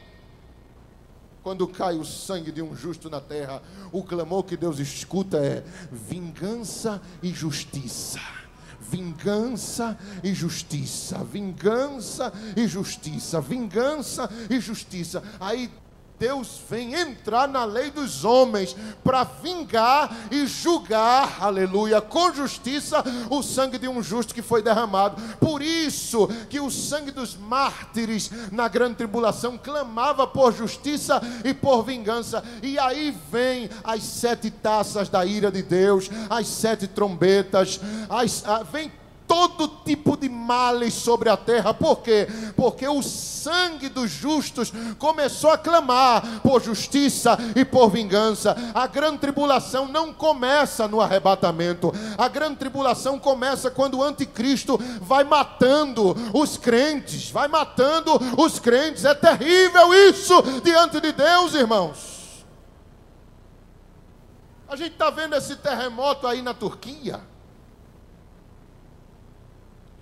Quando cai o sangue de um justo na terra, o clamor que Deus escuta é vingança e justiça. Vingança e justiça, vingança e justiça, vingança e justiça. Aí Deus vem entrar na lei dos homens para vingar e julgar, aleluia, com justiça o sangue de um justo que foi derramado. Por isso que o sangue dos mártires na grande tribulação clamava por justiça e por vingança. E aí vem as 7 taças da ira de Deus, as 7 trombetas, vem todo tipo de males sobre a terra. Por quê? Porque o sangue dos justos começou a clamar por justiça e por vingança. A grande tribulação não começa no arrebatamento. A grande tribulação começa quando o anticristo vai matando os crentes. Vai matando os crentes. É terrível isso diante de Deus, irmãos. A gente está vendo esse terremoto aí na Turquia.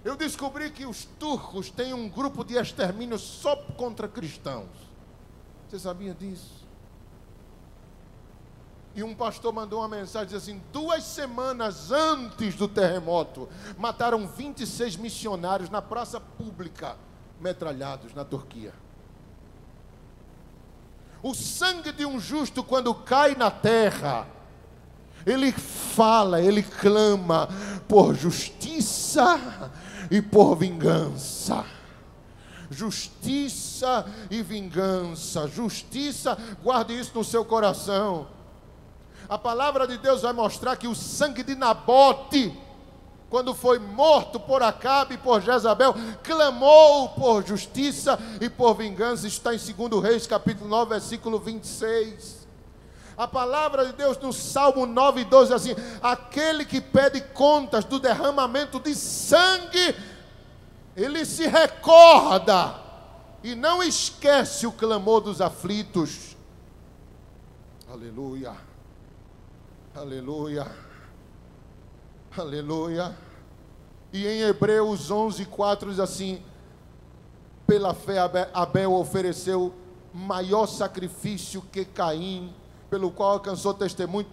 Eu descobri que os turcos têm um grupo de extermínio só contra cristãos. Você sabia disso? E um pastor mandou uma mensagem, diz assim: 2 semanas antes do terremoto, mataram 26 missionários na praça pública, metralhados na Turquia. O sangue de um justo, quando cai na terra, ele fala, ele clama por justiça e por vingança. Justiça e vingança. Justiça, guarde isso no seu coração. A palavra de Deus vai mostrar que o sangue de Nabote, quando foi morto por Acabe e por Jezabel, clamou por justiça e por vingança. Está em 2 Reis, capítulo 9, versículo 26. A palavra de Deus no Salmo 9:12 assim: aquele que pede contas do derramamento de sangue, ele se recorda e não esquece o clamor dos aflitos. Aleluia, aleluia, aleluia. E em Hebreus 11:4 diz assim: pela fé Abel ofereceu maior sacrifício que Caim, pelo qual alcançou testemunho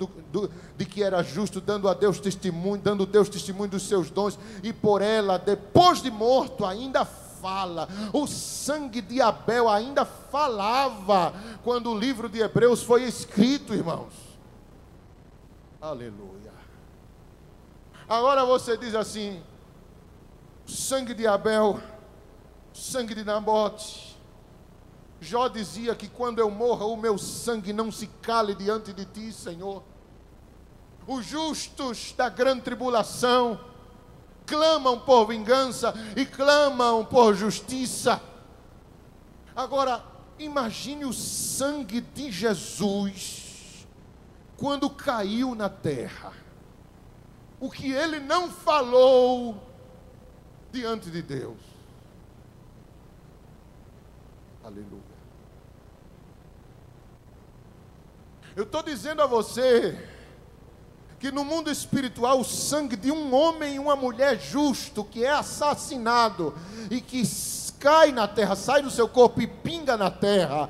de que era justo, dando a Deus testemunho, dando Deus testemunho dos seus dons, e por ela, depois de morto, ainda fala. O sangue de Abel ainda falava quando o livro de Hebreus foi escrito, irmãos. Aleluia. Agora você diz assim: sangue de Abel, sangue de Nabote. Jó dizia que quando eu morra, o meu sangue não se cale diante de ti, Senhor. Os justos da grande tribulação clamam por vingança e clamam por justiça. Agora, imagine o sangue de Jesus quando caiu na terra. O que ele não falou diante de Deus. Aleluia. Eu estou dizendo a você que no mundo espiritual o sangue de um homem e uma mulher justo que é assassinado e que cai na terra, sai do seu corpo e pinga na terra,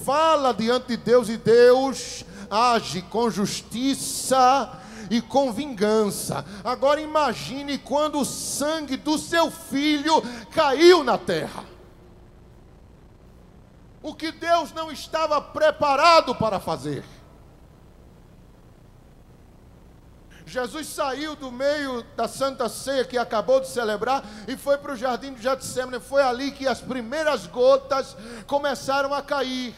fala diante de Deus, e Deus age com justiça e com vingança. Agora imagine quando o sangue do seu filho caiu na terra. O que Deus não estava preparado para fazer. Jesus saiu do meio da Santa Ceia que acabou de celebrar e foi para o jardim do Getsemane. Foi ali que as primeiras gotas começaram a cair.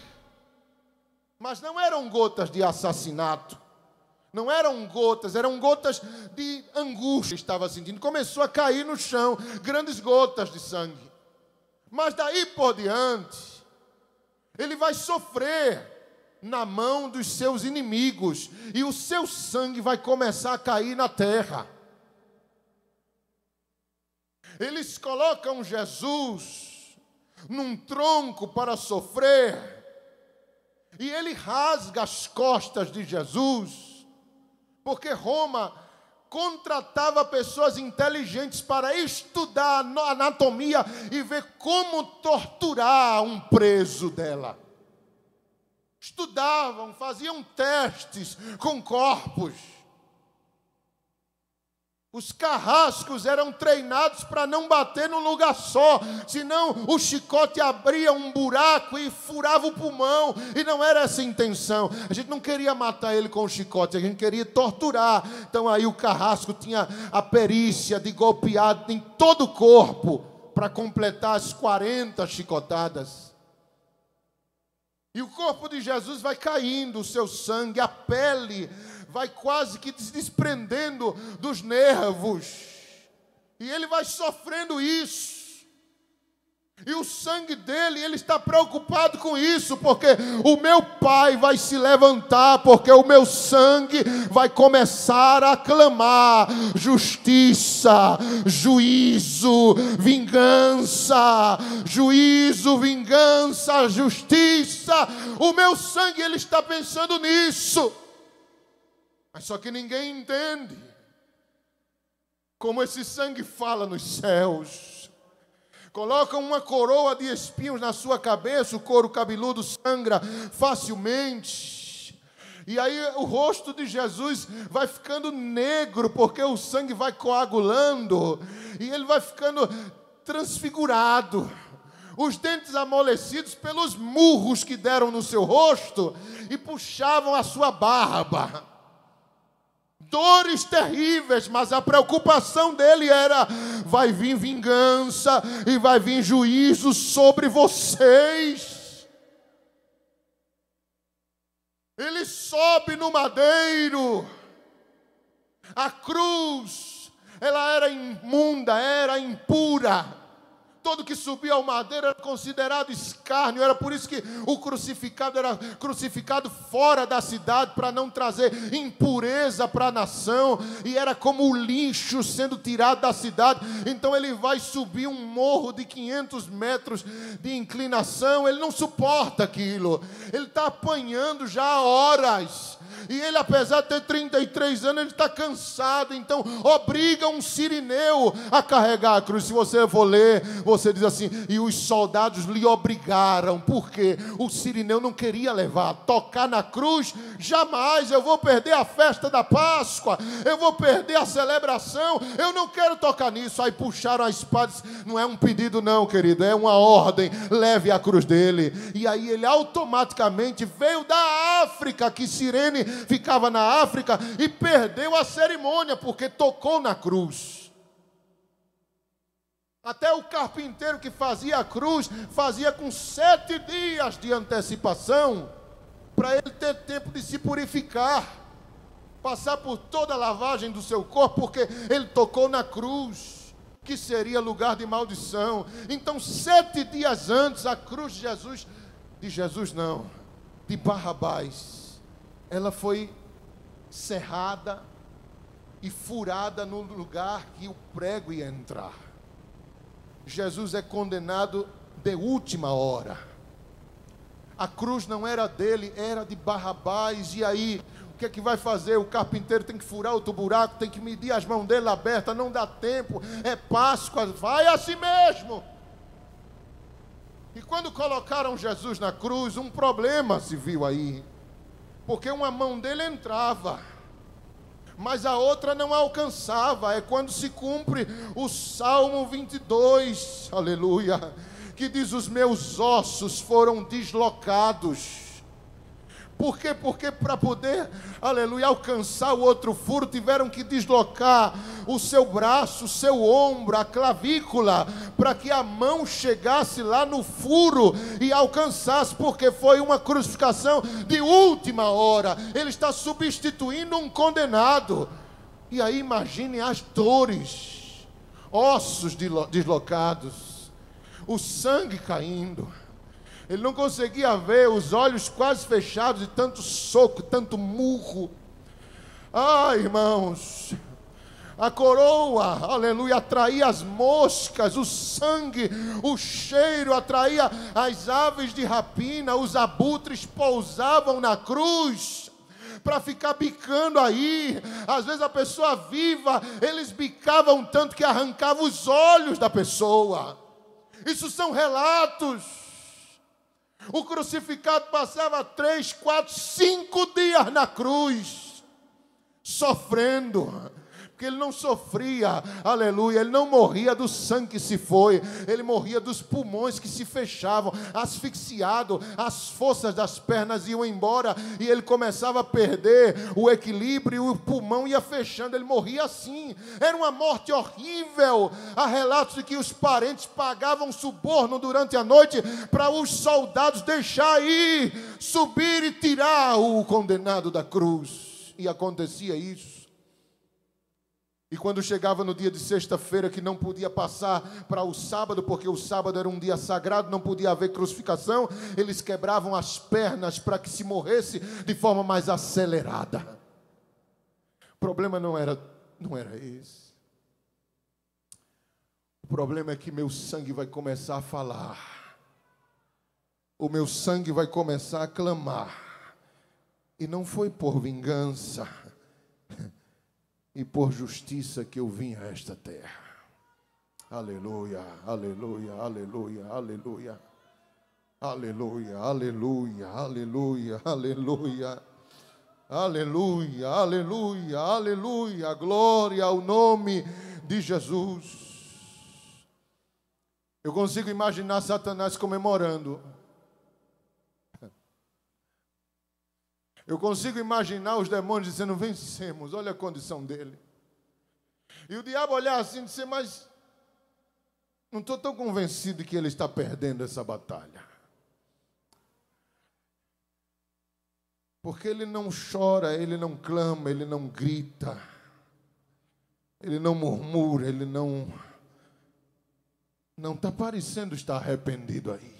Mas não eram gotas de assassinato. Não eram gotas de angústia que estava sentindo. Começou a cair no chão grandes gotas de sangue. Mas daí por diante, ele vai sofrer na mão dos seus inimigos, e o seu sangue vai começar a cair na terra. Eles colocam Jesus num tronco para sofrer, e ele rasga as costas de Jesus, porque Roma contratava pessoas inteligentes para estudar a anatomia e ver como torturar um preso dela. Estudavam, faziam testes com corpos. Os carrascos eram treinados para não bater num lugar só, senão o chicote abria um buraco e furava o pulmão, e não era essa a intenção. A gente não queria matar ele com o chicote, a gente queria torturar. Então aí o carrasco tinha a perícia de golpear em todo o corpo para completar as 40 chicotadas. E o corpo de Jesus vai caindo, o seu sangue, a pele vai quase que se desprendendo dos nervos. E ele vai sofrendo isso. E o sangue dele, ele está preocupado com isso, porque o meu Pai vai se levantar, porque o meu sangue vai começar a clamar justiça, juízo, vingança, juízo, vingança, justiça. O meu sangue, ele está pensando nisso. Mas só que ninguém entende como esse sangue fala nos céus. Colocam uma coroa de espinhos na sua cabeça, o couro cabeludo sangra facilmente. E aí o rosto de Jesus vai ficando negro, porque o sangue vai coagulando. E ele vai ficando transfigurado. Os dentes amolecidos pelos murros que deram no seu rosto e puxavam a sua barba. Dores terríveis, mas a preocupação dele era: vai vir vingança e vai vir juízo sobre vocês. Ele sobe no madeiro. A cruz, ela era imunda, era impura. Todo que subia ao madeiro era considerado escárnio. Era por isso que o crucificado era crucificado fora da cidade, para não trazer impureza para a nação. E era como o lixo sendo tirado da cidade. Então ele vai subir um morro de 500 metros de inclinação. Ele não suporta aquilo. Ele está apanhando já há horas. E ele, apesar de ter 33 anos, ele está cansado. Então obriga um sirineu a carregar a cruz. Se você for ler, você diz assim: e os soldados lhe obrigaram. Por quê? O sirineu não queria levar. Tocar na cruz, jamais. Eu vou perder a festa da Páscoa, eu vou perder a celebração, eu não quero tocar nisso. Aí puxaram a espada. Não é um pedido não, querido, é uma ordem: leve a cruz dele. E aí ele automaticamente veio da África, que Cirene ficava na África, e perdeu a cerimônia, porque tocou na cruz. Até o carpinteiro que fazia a cruz, fazia com 7 dias de antecipação, para ele ter tempo de se purificar, passar por toda a lavagem do seu corpo, porque ele tocou na cruz, que seria lugar de maldição. Então 7 dias antes, a cruz de Barrabás, ela foi serrada e furada no lugar que o prego ia entrar. Jesus é condenado de última hora. A cruz não era dele, era de Barrabás. E aí, o que é que vai fazer? O carpinteiro tem que furar outro buraco, tem que medir as mãos dele abertas, não dá tempo, é Páscoa, vai assim mesmo. E quando colocaram Jesus na cruz, um problema se viu aí. Porque uma mão dele entrava, mas a outra não alcançava. É quando se cumpre o Salmo 22, aleluia, que diz: os meus ossos foram deslocados. Por quê? Porque para poder, aleluia, alcançar o outro furo, tiveram que deslocar o seu braço, o seu ombro, a clavícula, para que a mão chegasse lá no furo e alcançasse, porque foi uma crucificação de última hora. Ele está substituindo um condenado. E aí imagine as dores, ossos deslocados, o sangue caindo. Ele não conseguia ver, os olhos quase fechados de tanto soco, tanto murro. Ah, irmãos, a coroa, aleluia, atraía as moscas, o sangue, o cheiro atraía as aves de rapina, os abutres pousavam na cruz para ficar bicando aí. Às vezes a pessoa viva, eles bicavam tanto que arrancavam os olhos da pessoa. Isso são relatos. O crucificado passava 3, 4, 5 dias na cruz, sofrendo. Porque ele não sofria, aleluia, ele não morria do sangue que se foi, ele morria dos pulmões que se fechavam, asfixiado, as forças das pernas iam embora, e ele começava a perder o equilíbrio, e o pulmão ia fechando, ele morria assim. Era uma morte horrível. Há relatos de que os parentes pagavam suborno durante a noite, para os soldados deixar ir, subir e tirar o condenado da cruz, e acontecia isso. E quando chegava no dia de sexta-feira, que não podia passar para o sábado, porque o sábado era um dia sagrado, não podia haver crucificação, eles quebravam as pernas para que se morresse de forma mais acelerada. O problema não era esse. O problema é que meu sangue vai começar a falar. O meu sangue vai começar a clamar. E não foi por vingança e por justiça que eu vim a esta terra. Aleluia, aleluia, aleluia, aleluia. Aleluia, aleluia, aleluia, aleluia. Aleluia, aleluia, aleluia. Glória ao nome de Jesus. Eu consigo imaginar Satanás comemorando. Eu consigo imaginar os demônios dizendo: vencemos, olha a condição dele. E o diabo olhar assim e dizer: mas não estou tão convencido que ele está perdendo essa batalha. Porque ele não chora, ele não clama, ele não grita, ele não murmura, ele não está parecendo estar arrependido aí.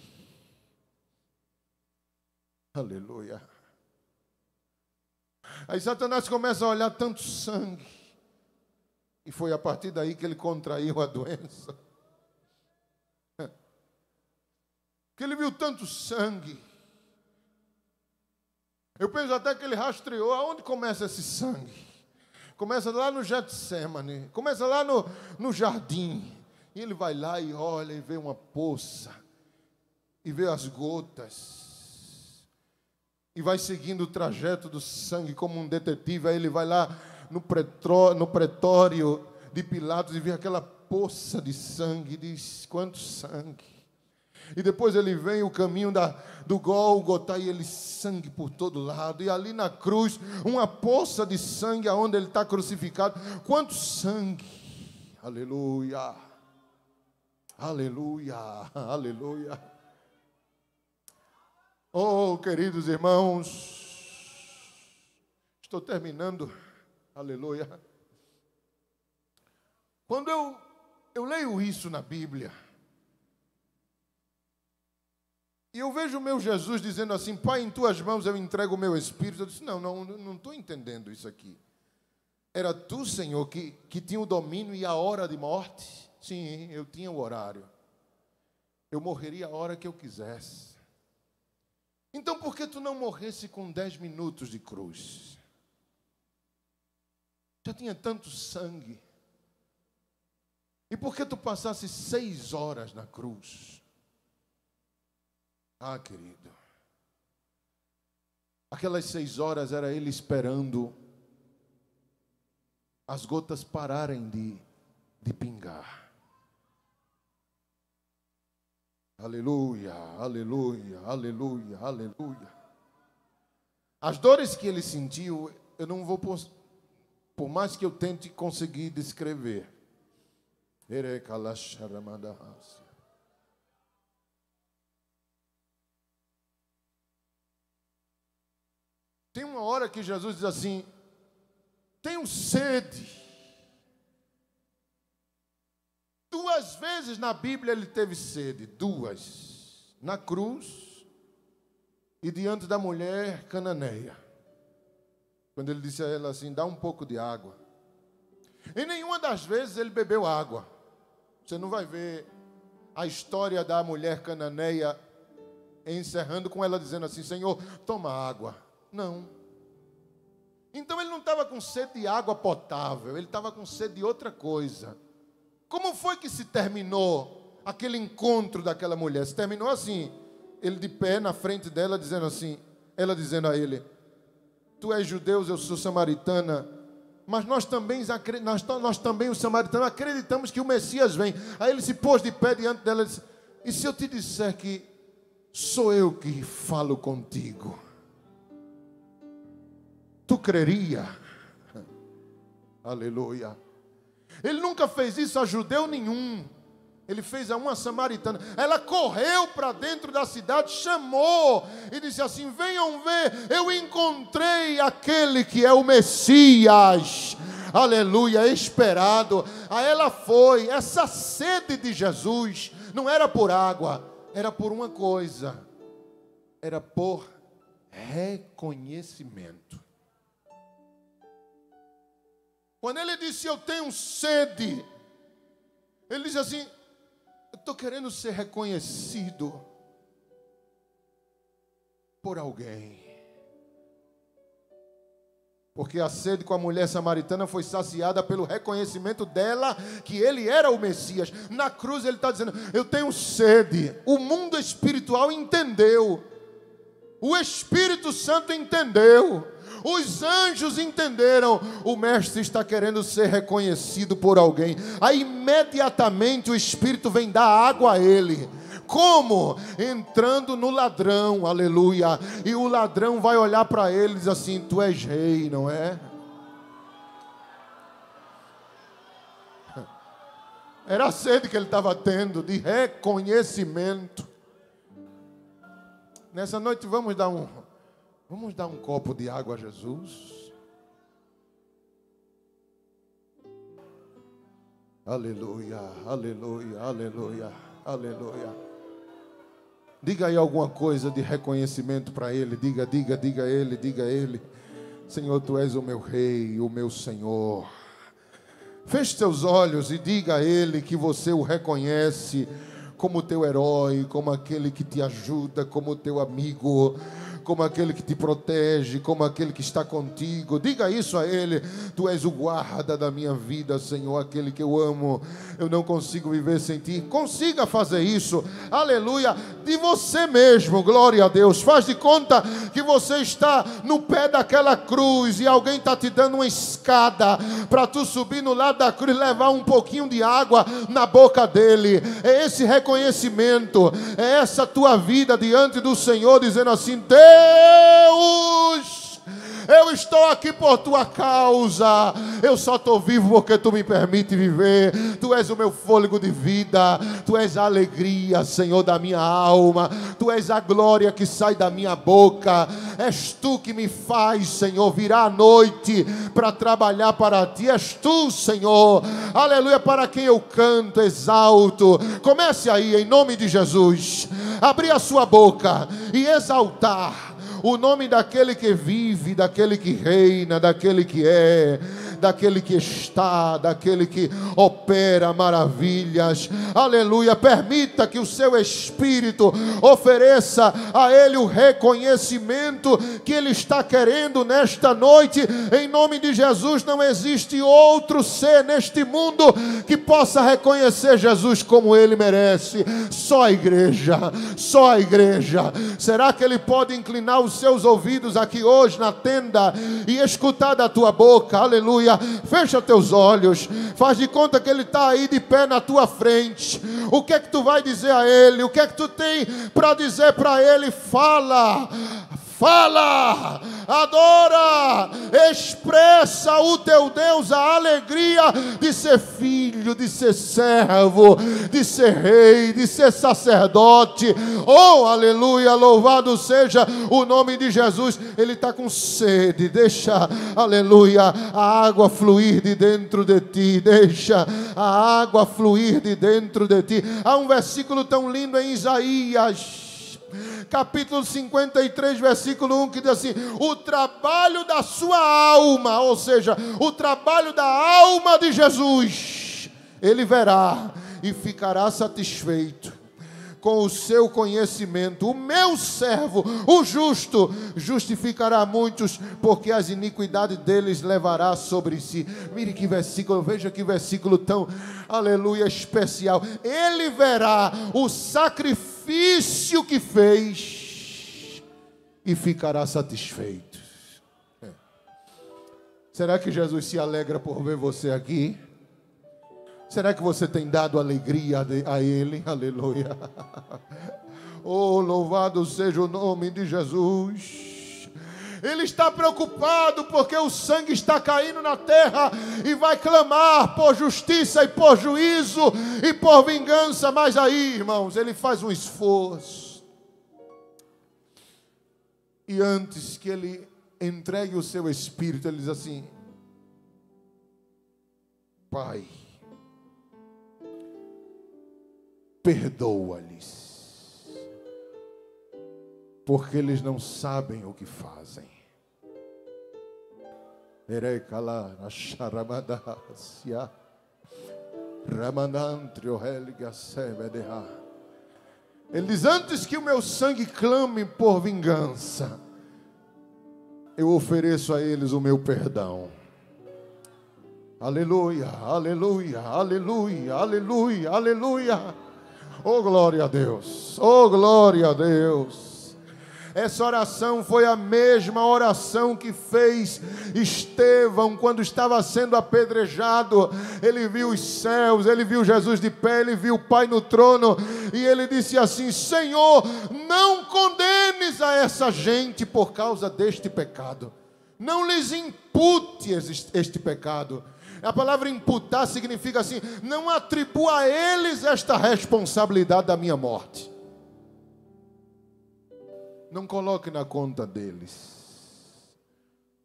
Aleluia. Aí Satanás começa a olhar tanto sangue. E foi a partir daí que ele contraiu a doença. Que ele viu tanto sangue. Eu penso até que ele rastreou. Aonde começa esse sangue? Começa lá no Getsemane. Começa lá no jardim. E ele vai lá e olha e vê uma poça. E vê as gotas. E vai seguindo o trajeto do sangue como um detetive. Aí ele vai lá no pretório de Pilatos e vê aquela poça de sangue. E diz: quanto sangue. E depois ele vem o caminho do Gólgota e ele sangue por todo lado. E ali na cruz, uma poça de sangue aonde ele está crucificado. Quanto sangue. Aleluia. Aleluia. Aleluia. Oh, queridos irmãos, estou terminando, aleluia. Quando eu leio isso na Bíblia, e eu vejo o meu Jesus dizendo assim: Pai, em tuas mãos eu entrego o meu espírito. Eu disse: não estou entendendo isso aqui. Era tu, Senhor, que tinha o domínio e a hora de morte? Sim, eu tinha o horário. Eu morreria a hora que eu quisesse. Então, por que tu não morresse com 10 minutos de cruz? Já tinha tanto sangue. E por que tu passasse 6 horas na cruz? Ah, querido. Aquelas 6 horas era ele esperando as gotas pararem de pingar. Aleluia, aleluia, aleluia, aleluia. As dores que ele sentiu, eu não vou, por mais que eu tente conseguir descrever. Tem uma hora que Jesus diz assim: tenho sede. 2 vezes na Bíblia ele teve sede, 2. Na cruz e diante da mulher cananeia. Quando ele disse a ela assim: dá um pouco de água. Em nenhuma das vezes ele bebeu água. Você não vai ver a história da mulher cananeia encerrando com ela dizendo assim: Senhor, toma água. Não. Então ele não estava com sede de água potável, ele estava com sede de outra coisa. Como foi que se terminou aquele encontro daquela mulher? Se terminou assim, ele de pé na frente dela, dizendo assim, ela dizendo a ele: tu és judeu, eu sou samaritana, mas nós também, os samaritanos, acreditamos que o Messias vem. Aí ele se pôs de pé diante dela e disse: e se eu te disser que sou eu que falo contigo? Tu creria? Aleluia. Ele nunca fez isso a judeu nenhum. Ele fez a uma samaritana. Ela correu para dentro da cidade, chamou e disse assim: venham ver, eu encontrei aquele que é o Messias, aleluia, esperado. Aí ela foi. Essa sede de Jesus não era por água, era por uma coisa, era por reconhecimento. Quando ele disse, eu tenho sede, ele diz assim, eu estou querendo ser reconhecido por alguém. Porque a sede com a mulher samaritana foi saciada pelo reconhecimento dela que ele era o Messias. Na cruz ele está dizendo, eu tenho sede. O mundo espiritual entendeu. O Espírito Santo entendeu. Os anjos entenderam. O mestre está querendo ser reconhecido por alguém. Aí imediatamente o Espírito vem dar água a ele. Como? Entrando no ladrão, aleluia. E o ladrão vai olhar para ele e diz assim, tu és rei, não é? Era a sede que ele estava tendo de reconhecimento. Nessa noite vamos dar um copo de água a Jesus. Aleluia, aleluia, aleluia, aleluia. Diga aí alguma coisa de reconhecimento para Ele. Diga Ele. Senhor, Tu és o meu Rei, o meu Senhor. Feche seus olhos e diga a Ele que você o reconhece como teu herói, como aquele que te ajuda, como teu amigo, como aquele que te protege, como aquele que está contigo. Diga isso a Ele. Tu és o guarda da minha vida, Senhor, aquele que eu amo. Eu não consigo viver sem Ti. Consiga fazer isso, aleluia, de você mesmo, glória a Deus. Faz de conta que você está no pé daquela cruz e alguém está te dando uma escada para tu subir no lado da cruz e levar um pouquinho de água na boca dele. É esse reconhecimento, é essa tua vida diante do Senhor, dizendo assim, Deus, eu estou aqui por tua causa. Eu só estou vivo porque tu me permite viver. Tu és o meu fôlego de vida. Tu és a alegria, Senhor, da minha alma. Tu és a glória que sai da minha boca. És tu que me faz, Senhor, virar à noite para trabalhar para ti. És tu, Senhor, aleluia, para quem eu canto, exalto. Comece aí, em nome de Jesus, abrir a sua boca e exaltar o nome daquele que vive, daquele que reina, daquele que é, daquele que está, daquele que opera maravilhas. Aleluia. Permita que o seu Espírito ofereça a Ele o reconhecimento que Ele está querendo nesta noite. Em nome de Jesus, não existe outro ser neste mundo que possa reconhecer Jesus como Ele merece. Só a igreja, só a igreja. Será que Ele pode inclinar os seus ouvidos aqui hoje na tenda e escutar da tua boca? Aleluia. Fecha teus olhos, faz de conta que Ele está aí de pé na tua frente. O que é que tu vai dizer a Ele? O que é que tu tem para dizer para Ele? Fala, fala, adora, expressa o teu Deus, a alegria de ser filho, de ser servo, de ser rei, de ser sacerdote. Oh, aleluia, louvado seja o nome de Jesus. Ele está com sede, deixa, aleluia, a água fluir de dentro de ti, deixa a água fluir de dentro de ti. Há um versículo tão lindo em Isaías, capítulo 53, versículo 1, que diz assim: o trabalho da sua alma, ou seja, o trabalho da alma de Jesus, Ele verá e ficará satisfeito com o seu conhecimento. O meu servo, o justo, justificará muitos, porque as iniquidades deles levará sobre si. Mire que versículo, veja que versículo tão, aleluia, especial. Ele verá o sacrifício que fez e ficará satisfeito. Será que Jesus se alegra por ver você aqui? Será que você tem dado alegria a Ele? Aleluia. Oh, louvado seja o nome de Jesus. Ele está preocupado porque o sangue está caindo na terra e vai clamar por justiça e por juízo e por vingança. Mas aí, irmãos, Ele faz um esforço. E antes que Ele entregue o seu Espírito, Ele diz assim: Pai, perdoa-lhes, porque eles não sabem o que fazem. Ele diz: antes que o meu sangue clame por vingança, eu ofereço a eles o meu perdão. Aleluia, aleluia, aleluia, aleluia, aleluia. Oh, glória a Deus, oh, glória a Deus. Essa oração foi a mesma oração que fez Estevão quando estava sendo apedrejado. Ele viu os céus, ele viu Jesus de pé, ele viu o Pai no trono, e ele disse assim: Senhor, não condenes a essa gente por causa deste pecado. Não lhes impute este pecado. A palavra imputar significa assim: não atribua a eles esta responsabilidade da minha morte. Não coloque na conta deles.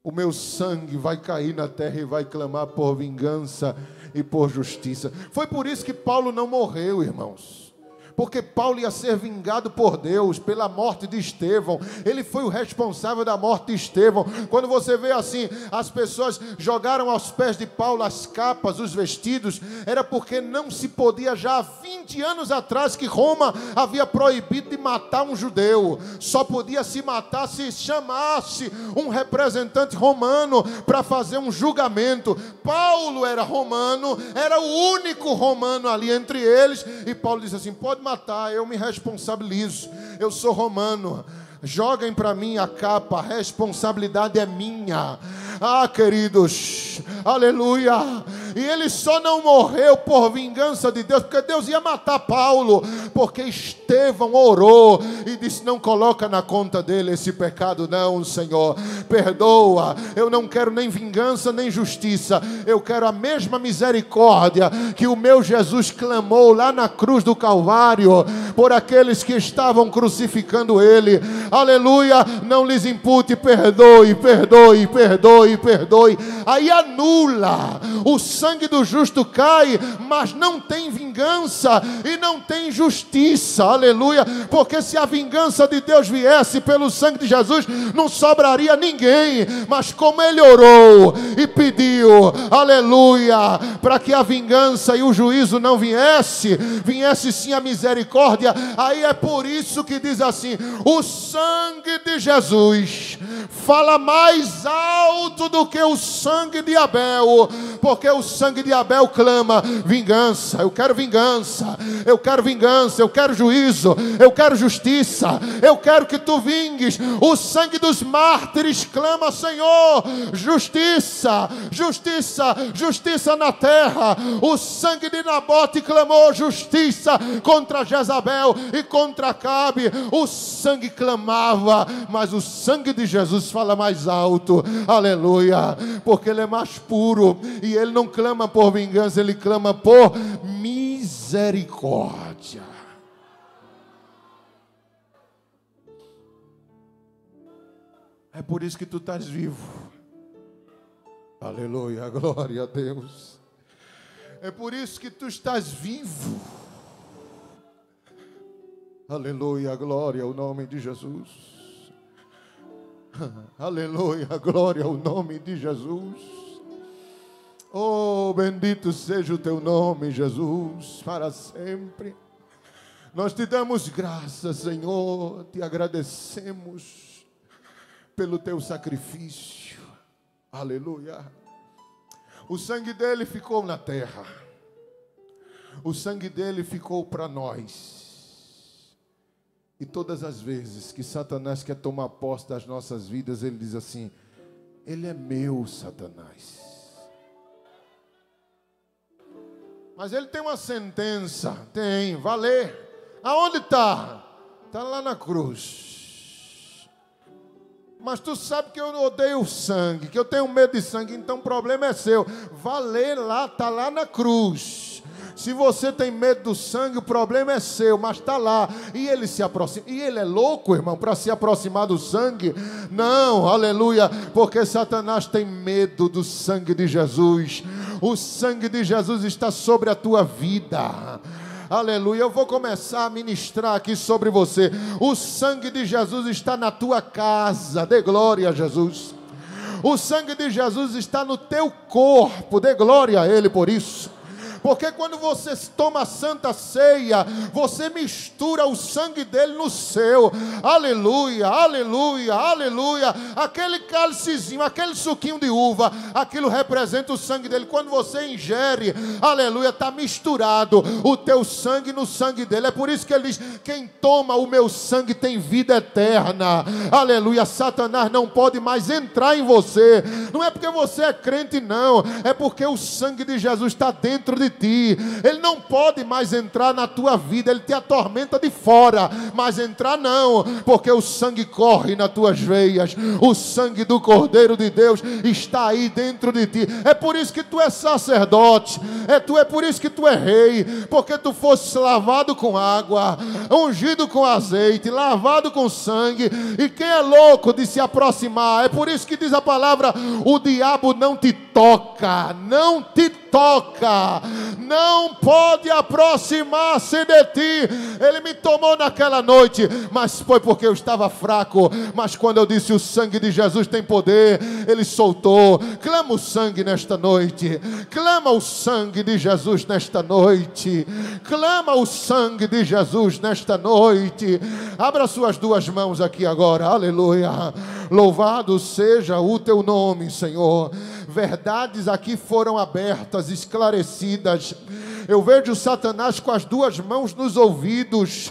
O meu sangue vai cair na terra e vai clamar por vingança e por justiça. Foi por isso que Paulo não morreu, irmãos. Porque Paulo ia ser vingado por Deus pela morte de Estevão. Ele foi o responsável da morte de Estevão. Quando você vê assim, as pessoas jogaram aos pés de Paulo as capas, os vestidos, era porque não se podia, já há 20 anos atrás, que Roma havia proibido de matar um judeu. Só podia se matar se chamasse um representante romano para fazer um julgamento. Paulo era romano, era o único romano ali entre eles, e Paulo disse assim: pode matar, eu me responsabilizo, eu sou romano, joguem para mim a capa, a responsabilidade é minha. Ah, queridos, aleluia. E ele só não morreu por vingança de Deus, porque Deus ia matar Paulo, porque Estevão orou e disse: não coloca na conta dele esse pecado não, Senhor, perdoa. Eu não quero nem vingança nem justiça, eu quero a mesma misericórdia que o meu Jesus clamou lá na cruz do Calvário por aqueles que estavam crucificando ele. Aleluia. Não lhes impute, perdoe, perdoe, perdoe, perdoe. Aí anula. O sangue do justo cai, mas não tem vingança e não tem justiça. Aleluia. Porque se a vingança de Deus viesse pelo sangue de Jesus, não sobraria ninguém. Mas como ele orou e pediu, aleluia, para que a vingança e o juízo não viesse sim a misericórdia. Aí é por isso que diz assim: o sangue de Jesus fala mais alto do que o sangue de Abel, porque o sangue de Abel clama vingança, eu quero vingança, eu quero vingança, eu quero juízo, eu quero justiça, eu quero que tu vingues. O sangue dos mártires clama: Senhor, justiça, justiça, justiça na terra. O sangue de Nabote clamou justiça contra Jezabel e contra Acabe. O sangue clamava, mas o sangue de Jesus fala mais alto, aleluia, porque ele é mais puro e ele não clama por vingança, ele clama por misericórdia. É por isso que tu estás vivo. Aleluia, glória a Deus. É por isso que tu estás vivo. Aleluia, glória ao nome de Jesus. Aleluia, glória ao nome de Jesus. Oh, bendito seja o teu nome, Jesus, para sempre. Nós te damos graças, Senhor, te agradecemos pelo teu sacrifício. Aleluia. O sangue dele ficou na terra. O sangue dele ficou para nós. E todas as vezes que Satanás quer tomar posse das nossas vidas, ele diz assim: ele é meu, Satanás. Mas ele tem uma sentença, tem, valer. Aonde está? Está lá na cruz. Mas tu sabe que eu odeio sangue, que eu tenho medo de sangue, então o problema é seu. Valer lá, está lá na cruz. Se você tem medo do sangue, o problema é seu, mas está lá. E ele se aproxima. E ele é louco, irmão, para se aproximar do sangue? Não, aleluia, porque Satanás tem medo do sangue de Jesus. O sangue de Jesus está sobre a tua vida. Aleluia, eu vou começar a ministrar aqui sobre você. O sangue de Jesus está na tua casa, dê glória a Jesus. O sangue de Jesus está no teu corpo, dê glória a Ele por isso. Porque quando você toma a santa ceia, você mistura o sangue dele no seu. Aleluia, aleluia, aleluia. Aquele cálicezinho, aquele suquinho de uva, aquilo representa o sangue dele. Quando você ingere, aleluia, está misturado o teu sangue no sangue dele. É por isso que ele diz: quem toma o meu sangue tem vida eterna. Aleluia, Satanás não pode mais entrar em você. Não é porque você é crente, não. É porque o sangue de Jesus está dentro de ti. Ele não pode mais entrar na tua vida. Ele te atormenta de fora, mas entrar não, porque o sangue corre nas tuas veias. O sangue do Cordeiro de Deus está aí dentro de ti. É por isso que tu é sacerdote. É por isso que tu é rei, porque tu foste lavado com água, ungido com azeite, lavado com sangue. E quem é louco de se aproximar? É por isso que diz a palavra: o diabo não te toca, não te toca, não pode aproximar-se de ti. Ele me tomou naquela noite, mas foi porque eu estava fraco. Mas quando eu disse: o sangue de Jesus tem poder, ele soltou. Clama o sangue nesta noite, clama o sangue de Jesus nesta noite, clama o sangue de Jesus nesta noite. Abra suas duas mãos aqui agora, aleluia. Louvado seja o teu nome, Senhor. Verdades aqui foram abertas, esclarecidas. Eu vejo Satanás com as duas mãos nos ouvidos.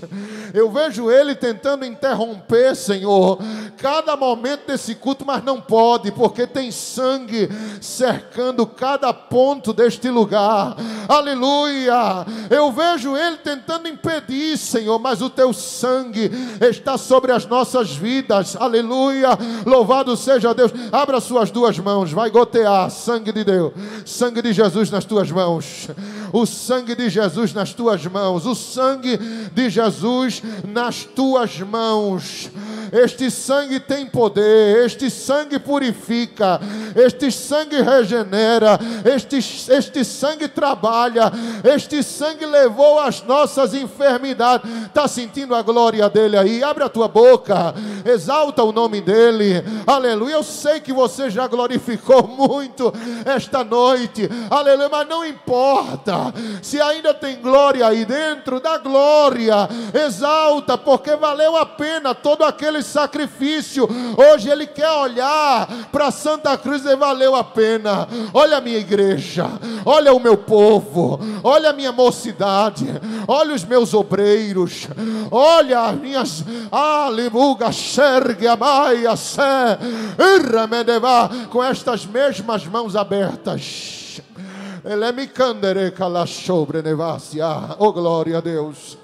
Eu vejo ele tentando interromper, Senhor, cada momento desse culto, mas não pode, porque tem sangue cercando cada ponto deste lugar. Aleluia! Eu vejo ele tentando impedir, Senhor, mas o teu sangue está sobre as nossas vidas. Aleluia! Louvado seja Deus. Abra suas duas mãos, vai gotear sangue de Deus, sangue de Jesus nas tuas mãos. O sangue de Jesus nas tuas mãos, o sangue de Jesus nas tuas mãos. Este sangue tem poder, este sangue purifica, este sangue regenera, este sangue trabalha, este sangue levou as nossas enfermidades. Está sentindo a glória dele aí? Abre a tua boca, exalta o nome dele. Aleluia. Eu sei que você já glorificou muito esta noite, aleluia, mas não importa se ainda tem glória aí dentro. Da glória, exalta, porque valeu a pena todo aquele sacrifício. Hoje ele quer olhar para Santa Cruz e valeu a pena. Olha a minha igreja, olha o meu povo, olha a minha mocidade, olha os meus obreiros, olha as minhas aleluia, xergue, amaia, sé, irramedevá, com estas mesmas mãos abertas. Oh glória a Deus,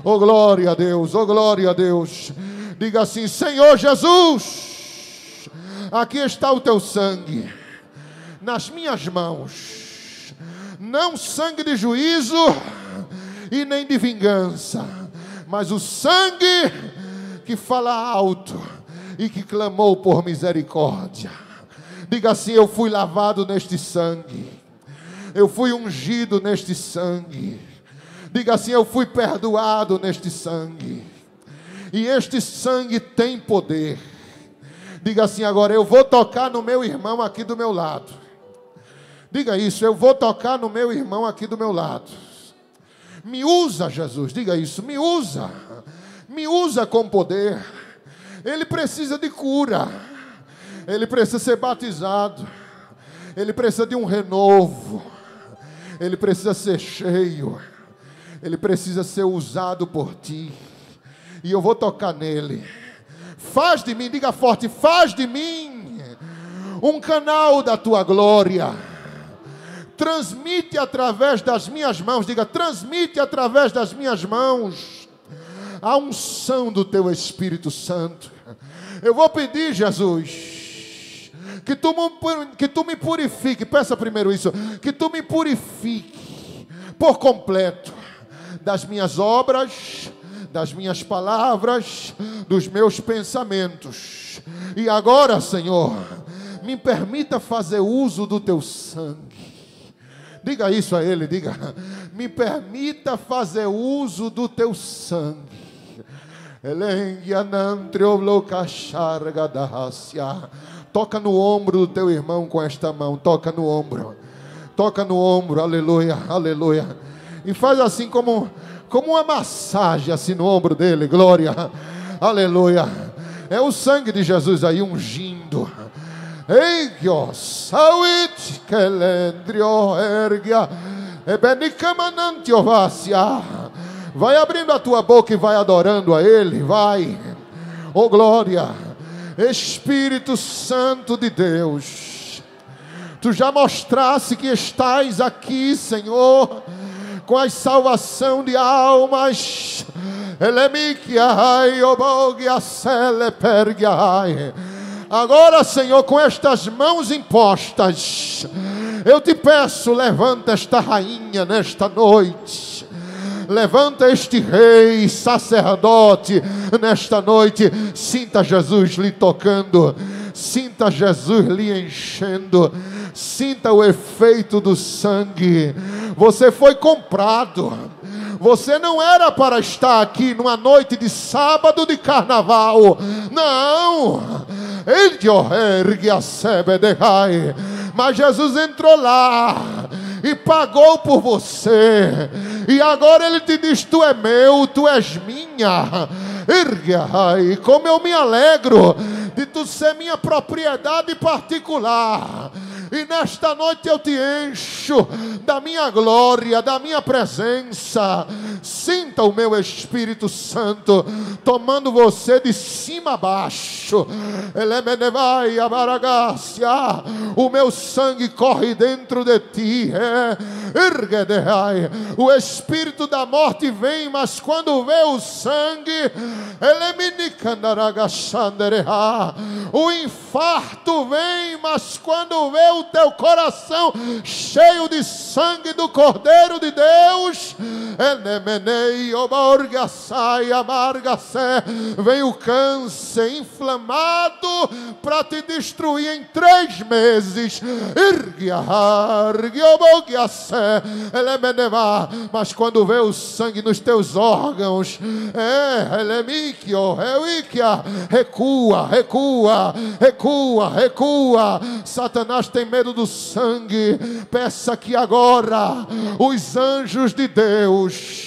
oh glória a Deus, oh glória a Deus. Diga assim: Senhor Jesus, aqui está o teu sangue nas minhas mãos, não sangue de juízo e nem de vingança, mas o sangue que fala alto e que clamou por misericórdia. Diga assim: eu fui lavado neste sangue, eu fui ungido neste sangue. Diga assim: eu fui perdoado neste sangue, e este sangue tem poder. Diga assim agora: eu vou tocar no meu irmão aqui do meu lado. Diga isso: eu vou tocar no meu irmão aqui do meu lado. Me usa, Jesus. Diga isso: me usa com poder. Ele precisa de cura, ele precisa ser batizado, ele precisa de um renovo, ele precisa ser cheio, ele precisa ser usado por ti. E eu vou tocar nele. Faz de mim, diga forte: faz de mim um canal da tua glória. Transmite através das minhas mãos, diga: transmite através das minhas mãos a unção do teu Espírito Santo. Eu vou pedir, Jesus, que tu me purifique. Peça primeiro isso: que tu me purifique por completo das minhas obras, das minhas palavras, dos meus pensamentos. E agora, Senhor, me permita fazer uso do teu sangue. Diga isso a ele, diga: me permita fazer uso do teu sangue. Toca no ombro do teu irmão com esta mão. Toca no ombro. Toca no ombro. Aleluia, aleluia. E faz assim como uma massagem assim no ombro dele. Glória, aleluia. É o sangue de Jesus aí ungindo. Eikio, sauit, kelendrio, ergia, ebenikamanantio vacia. Vai abrindo a tua boca e vai adorando a Ele, vai. Oh glória, Espírito Santo de Deus. Tu já mostraste que estás aqui, Senhor, com a salvação de almas. Elemikiai, obogia, selepergiai. Agora, Senhor, com estas mãos impostas, eu te peço, levanta esta rainha nesta noite. Levanta este rei, sacerdote, nesta noite. Sinta Jesus lhe tocando. Sinta Jesus lhe enchendo. Sinta o efeito do sangue. Você foi comprado. Você não era para estar aqui numa noite de sábado de carnaval. Não. Mas Jesus entrou lá e pagou por você. E agora Ele te diz: tu é meu, tu és minha. E como eu me alegro de tu ser minha propriedade particular. E nesta noite eu te encho da minha glória, da minha presença. Sinta o meu Espírito Santo tomando você de cima a baixo. O meu sangue corre dentro de ti. O espírito da morte vem, mas quando vê o sangue, o infarto vem, mas quando vê o teu coração cheio de sangue do Cordeiro de Deus, vem o câncer inflamado para te destruir em 3 meses. Mas quando vê o sangue nos teus órgãos, recua, recua, recua, recua. Satanás tem medo do sangue. Peça que agora os anjos de Deus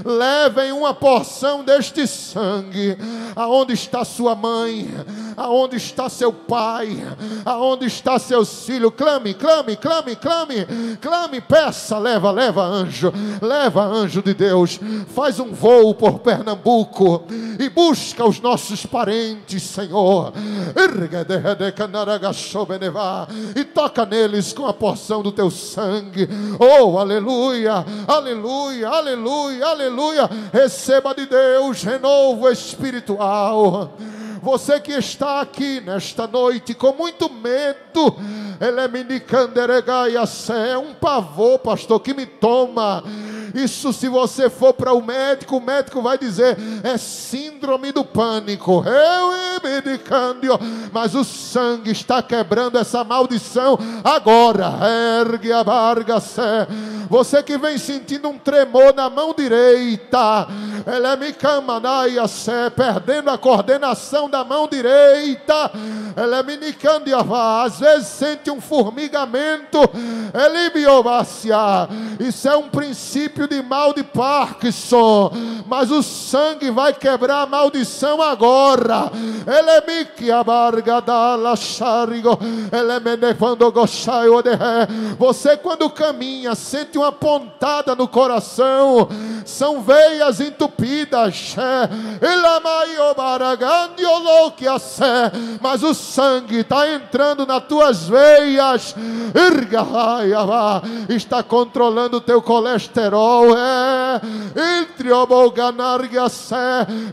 levem uma porção deste sangue. Aonde está sua mãe? Aonde está seu pai? Aonde está seus filhos? Clame, clame, clame, clame, clame, peça, leva anjo de Deus. Faz um voo por Pernambuco e busca os nossos parentes, Senhor, e toca neles com a porção do teu sangue. Oh, aleluia, aleluia, aleluia, aleluia. Receba de Deus renovo espiritual. Você que está aqui nesta noite com muito medo, é um pavor, pastor, que me toma. Isso, se você for para o médico vai dizer: é síndrome do pânico. Mas o sangue está quebrando essa maldição agora. Você que vem sentindo um tremor na mão direita, perdendo a coordenação da mão direita, às vezes sente um formigamento, isso é um princípio de mal de Parkinson, mas o sangue vai quebrar a maldição agora. Você, quando caminha, sente uma pontada no coração, são veias entupidas, mas o sangue está entrando nas tuas veias, está controlando o teu colesterol,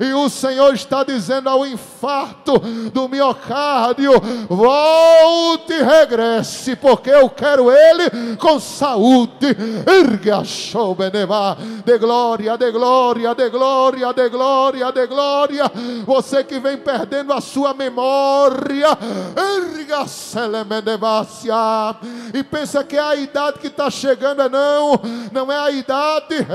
e o Senhor está dizendo ao infarto: infarto do miocárdio, volte e regresse, porque eu quero ele com saúde. Ergue a Shobenevá, de glória, de glória, de glória, de glória, de glória. Você que vem perdendo a sua memória, ergue a Selemenevácia, e pensa que é a idade que está chegando. Não é a idade,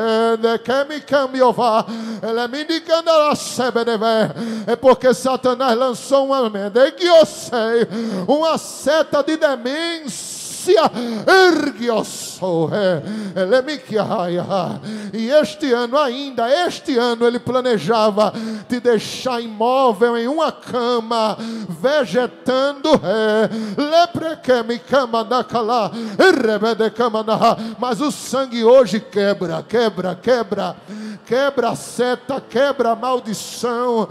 é porque Satanás lançou uma seta de demência. Ergue o sol, e este ano ele planejava te deixar imóvel em uma cama, vegetando, mas o sangue hoje quebra a seta, quebra a maldição,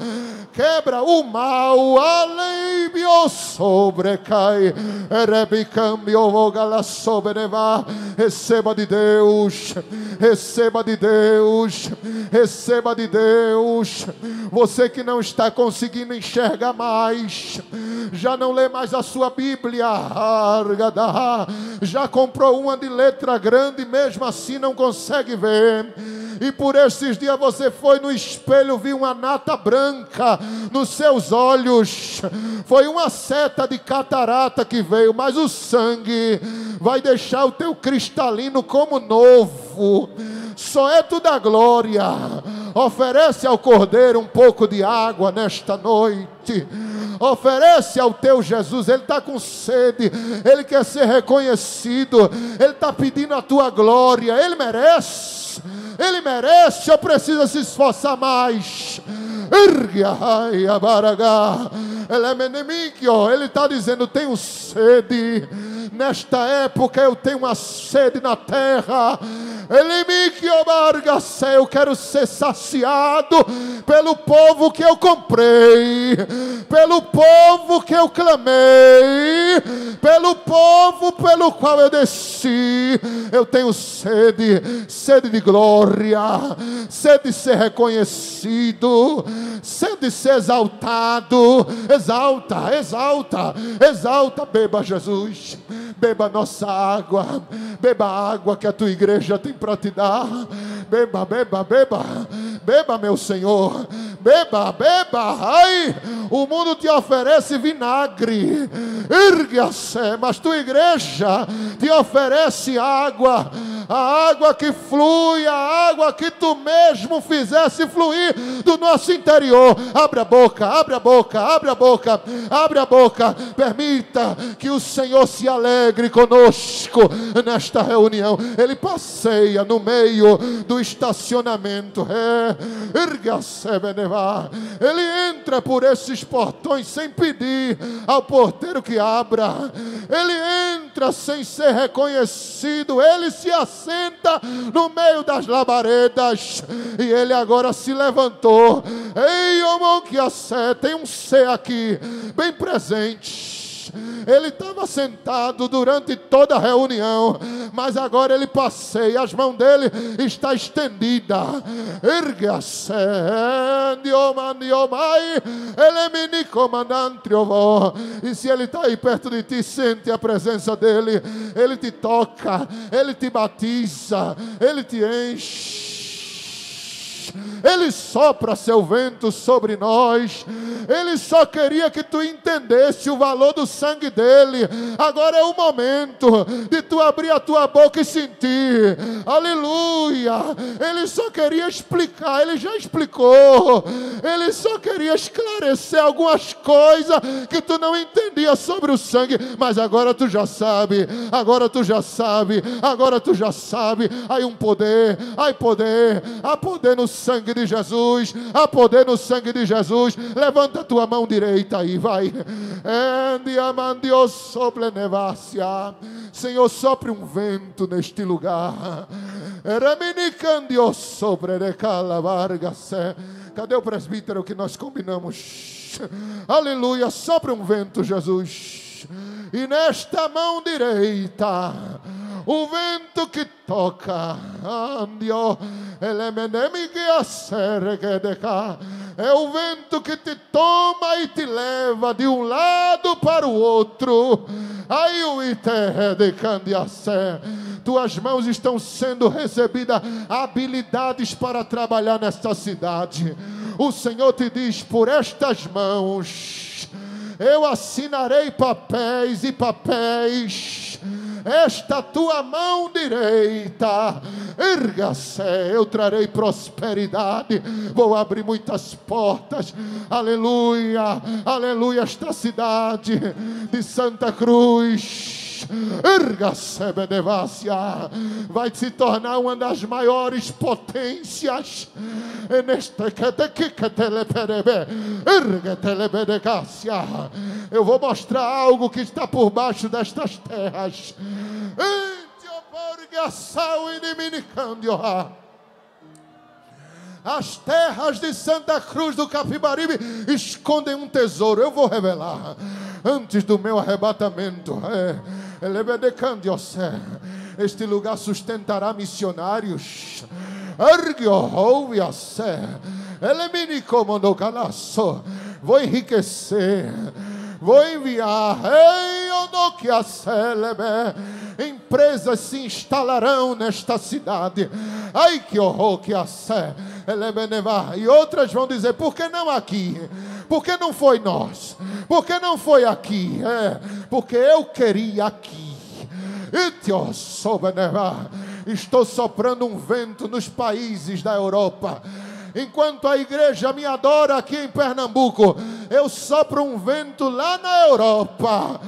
quebra o mal, além sobrecai, receba de Deus, receba de Deus, receba de Deus. Você que não está conseguindo enxergar mais, já não lê mais a sua Bíblia, já comprou uma de letra grande, mesmo assim não consegue ver. E por esses dias você foi no espelho, viu uma nata branca nos seus olhos. Foi uma seta de catarata que veio, mas o sangue vai deixar o teu cristalino como novo. Só é tu da glória. Oferece ao Cordeiro um pouco de água nesta noite. Oferece ao teu Jesus. Ele está com sede, ele quer ser reconhecido, ele está pedindo a tua glória. Ele merece, ele merece. Eu preciso se esforçar mais. Ele está dizendo: tenho sede. Nesta época eu tenho uma sede na terra. Eu quero ser saciado pelo povo que eu comprei, pelo povo que eu clamei, pelo povo pelo qual eu desci. Eu tenho sede, sede de glória, sede de ser reconhecido, sede de ser exaltado. Exalta, exalta, exalta. Beba, Jesus, beba nossa água, beba a água que a tua igreja tem para te dar. Beba, beba, beba, beba, meu Senhor, beba, beba. Ai, o mundo te oferece vinagre, ergue-se, mas tua igreja te oferece água, a água que flui, a água que tu mesmo fizesse fluir do nosso interior. Abre a boca, abre a boca, abre a boca, abre a boca. Permita que o Senhor se alegre conosco nesta reunião. Ele passeia no meio do estacionamento. Ele entra por esses portões sem pedir ao porteiro que abra. Ele entra sem ser reconhecido. Ele se assenta no meio das labaredas. E ele agora se levantou. Ei, homem, que a sé, tem um ser aqui bem presente. Ele estava sentado durante toda a reunião, mas agora ele passeia, as mãos dele está estendida. Ergue-se, e se ele está aí perto de ti, sente a presença dele. Ele te toca, ele te batiza, ele te enche. Ele sopra seu vento sobre nós. Ele só queria que tu entendesse o valor do sangue dele. Agora é o momento de tu abrir a tua boca e sentir. Aleluia. Ele só queria explicar, ele já explicou. Ele só queria esclarecer algumas coisas que tu não entendia sobre o sangue, mas agora tu já sabe. Agora tu já sabe. Agora tu já sabe. Há um poder, há poder, há poder no sangue de Jesus, há poder no sangue de Jesus. Levanta a tua mão direita aí, vai. Senhor, sopre um vento neste lugar. Cadê o presbítero que nós combinamos? Aleluia, sopre um vento, Jesus. E nesta mão direita, o vento que toca, É o vento que te toma e te leva de um lado para o outro. Aí o iterre de candiacé. Tuas mãos estão sendo recebidas habilidades para trabalhar nesta cidade. O Senhor te diz: por estas mãos eu assinarei papéis e papéis. Esta tua mão direita, erga-se, eu trarei prosperidade, vou abrir muitas portas, aleluia, aleluia. Esta cidade de Santa Cruz, erga-se, Benevácia, vai se tornar uma das maiores potências. Eu vou mostrar algo que está por baixo destas terras. As terras de Santa Cruz do Capibaribe escondem um tesouro. Eu vou revelar antes do meu arrebatamento. Este lugar sustentará missionários. Vou enriquecer, vou enviar. Empresas se instalarão nesta cidade. Ai que horror que a sé. E outras vão dizer: por que não aqui? Por que não foi nós? Por que não foi aqui? Porque eu queria aqui. Estou soprando um vento nos países da Europa. Enquanto a igreja me adora aqui em Pernambuco, eu sopro um vento lá na Europa.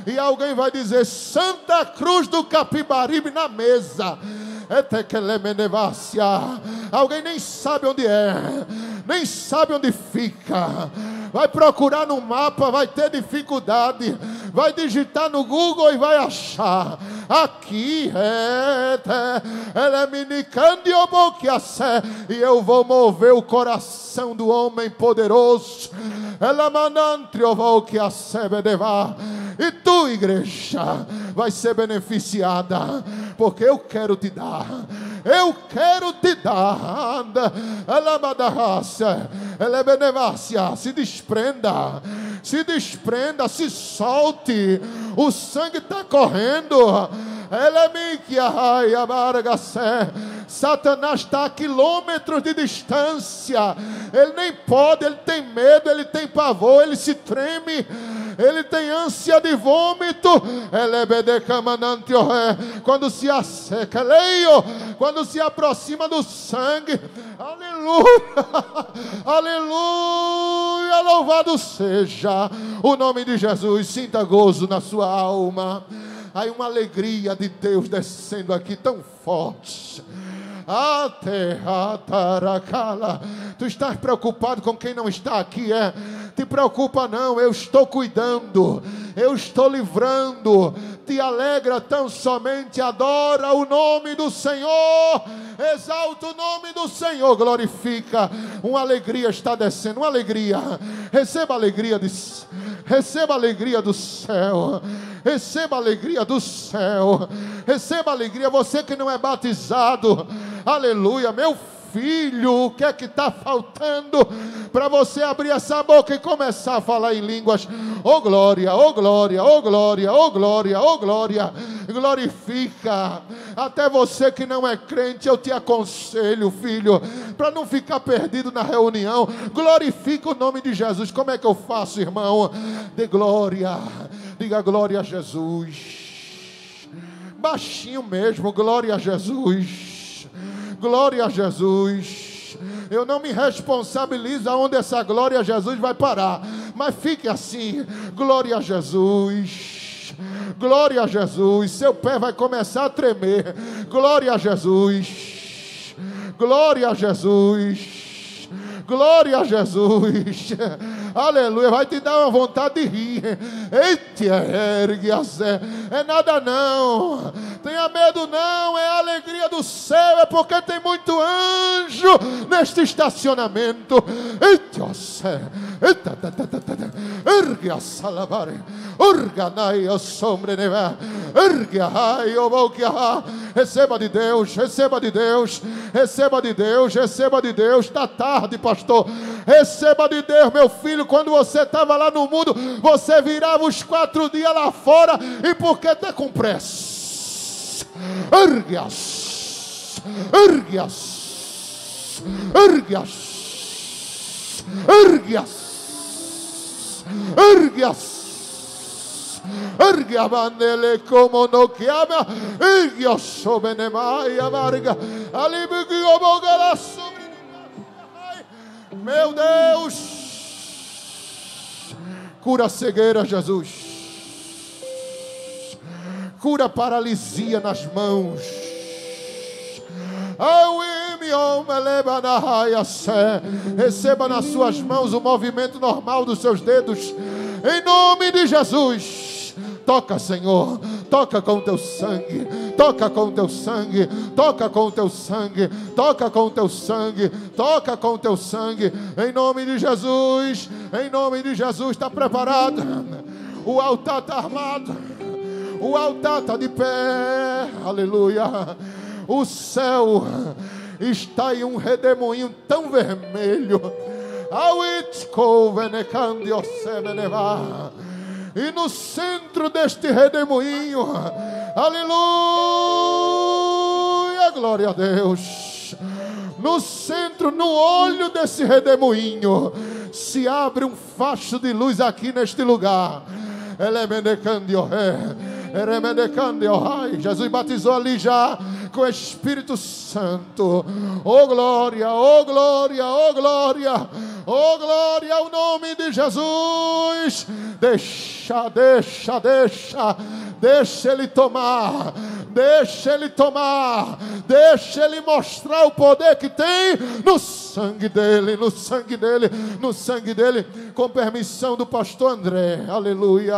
E alguém vai dizer: Santa Cruz do Capibaribe na mesa. Alguém nem sabe onde é, nem sabe onde fica. Vai procurar no mapa, vai ter dificuldade. Vai digitar no Google e vai achar. Aqui e eu vou mover o coração do homem poderoso. E tu, igreja, vai ser beneficiada, porque eu quero te dar. Eu quero te dar. Se desprenda. Se desprenda, se solte. O sangue está correndo. Satanás está a quilômetros de distância. Ele nem pode, ele tem medo, ele tem pavor, ele se treme, ele tem ânsia de vômito. Quando se asseca, quando se aproxima do sangue, aleluia, aleluia, louvado seja o nome de Jesus. Sinta gozo na sua alma. Há uma alegria de Deus descendo aqui tão forte. Tu estás preocupado com quem não está aqui, Te preocupa não, eu estou cuidando, eu estou livrando. Te alegra tão somente, adora o nome do Senhor, exalta o nome do Senhor, glorifica. Uma alegria está descendo, uma alegria. Receba a alegria receba a alegria do céu. Receba a alegria do céu. Receba a alegria, você que não é batizado. Aleluia, meu filho, o que é que está faltando para você abrir essa boca e começar a falar em línguas? Oh glória, oh glória, oh glória, oh glória, oh glória. Glorifica. Até você que não é crente, eu te aconselho, filho, para não ficar perdido na reunião, glorifica o nome de Jesus. Como é que eu faço, irmão? De glória. Diga glória a Jesus. Baixinho mesmo, glória a Jesus. Glória a Jesus. Eu não me responsabilizo aonde essa glória a Jesus vai parar, mas fique assim, glória a Jesus. Glória a Jesus. Seu pé vai começar a tremer. Glória a Jesus. Glória a Jesus. Glória a Jesus. aleluia, vai te dar uma vontade de rir. Eita, ergue-as, é nada não, tenha medo não, é a alegria do céu, é porque tem muito anjo neste estacionamento. Eita, ergue-as, salabare, organai a sombra neva, ergue-ai, receba de Deus, receba de Deus, receba de Deus, receba de Deus. Está tarde, pastor, receba de Deus, meu filho. Quando você estava lá no mundo, você virava os 4 dias lá fora, e por que está com pressa? Ergue-as, ergue-as, ergue-as, ergue-as, ergue-as. Ergue a bandele como no que ama, ergue a sobenemai amarga, alibi o bogala sobre. Meu Deus, cura a cegueira, Jesus, cura a paralisia nas mãos. Receba nas suas mãos o movimento normal dos seus dedos, em nome de Jesus. Toca, Senhor, toca com o teu sangue, toca com o teu sangue, toca com o teu sangue, toca com o teu sangue, toca com o teu sangue, em nome de Jesus, em nome de Jesus. Está preparado, o altar está armado, o altar está de pé, aleluia. O céu está em um redemoinho tão vermelho, e no centro deste redemoinho, aleluia, glória a Deus, no centro, no olho desse redemoinho, se abre um facho de luz aqui neste lugar. Jesus batizou ali já com o Espírito Santo. Oh glória, oh glória, oh glória, oh glória ao nome de Jesus. Deixa Ele tomar, deixa Ele tomar, deixa Ele mostrar o poder que tem no sangue dele, no sangue dele, no sangue dele, com permissão do pastor André, aleluia.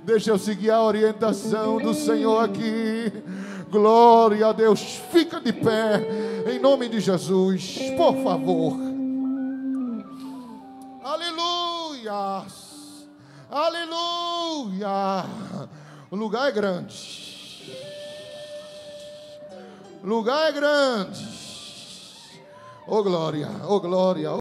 Deixa eu seguir a orientação do Senhor aqui. Glória a Deus. Fica de pé, em nome de Jesus, por favor. Aleluia. Aleluia. O lugar é grande. O lugar é grande. Oh glória, oh glória.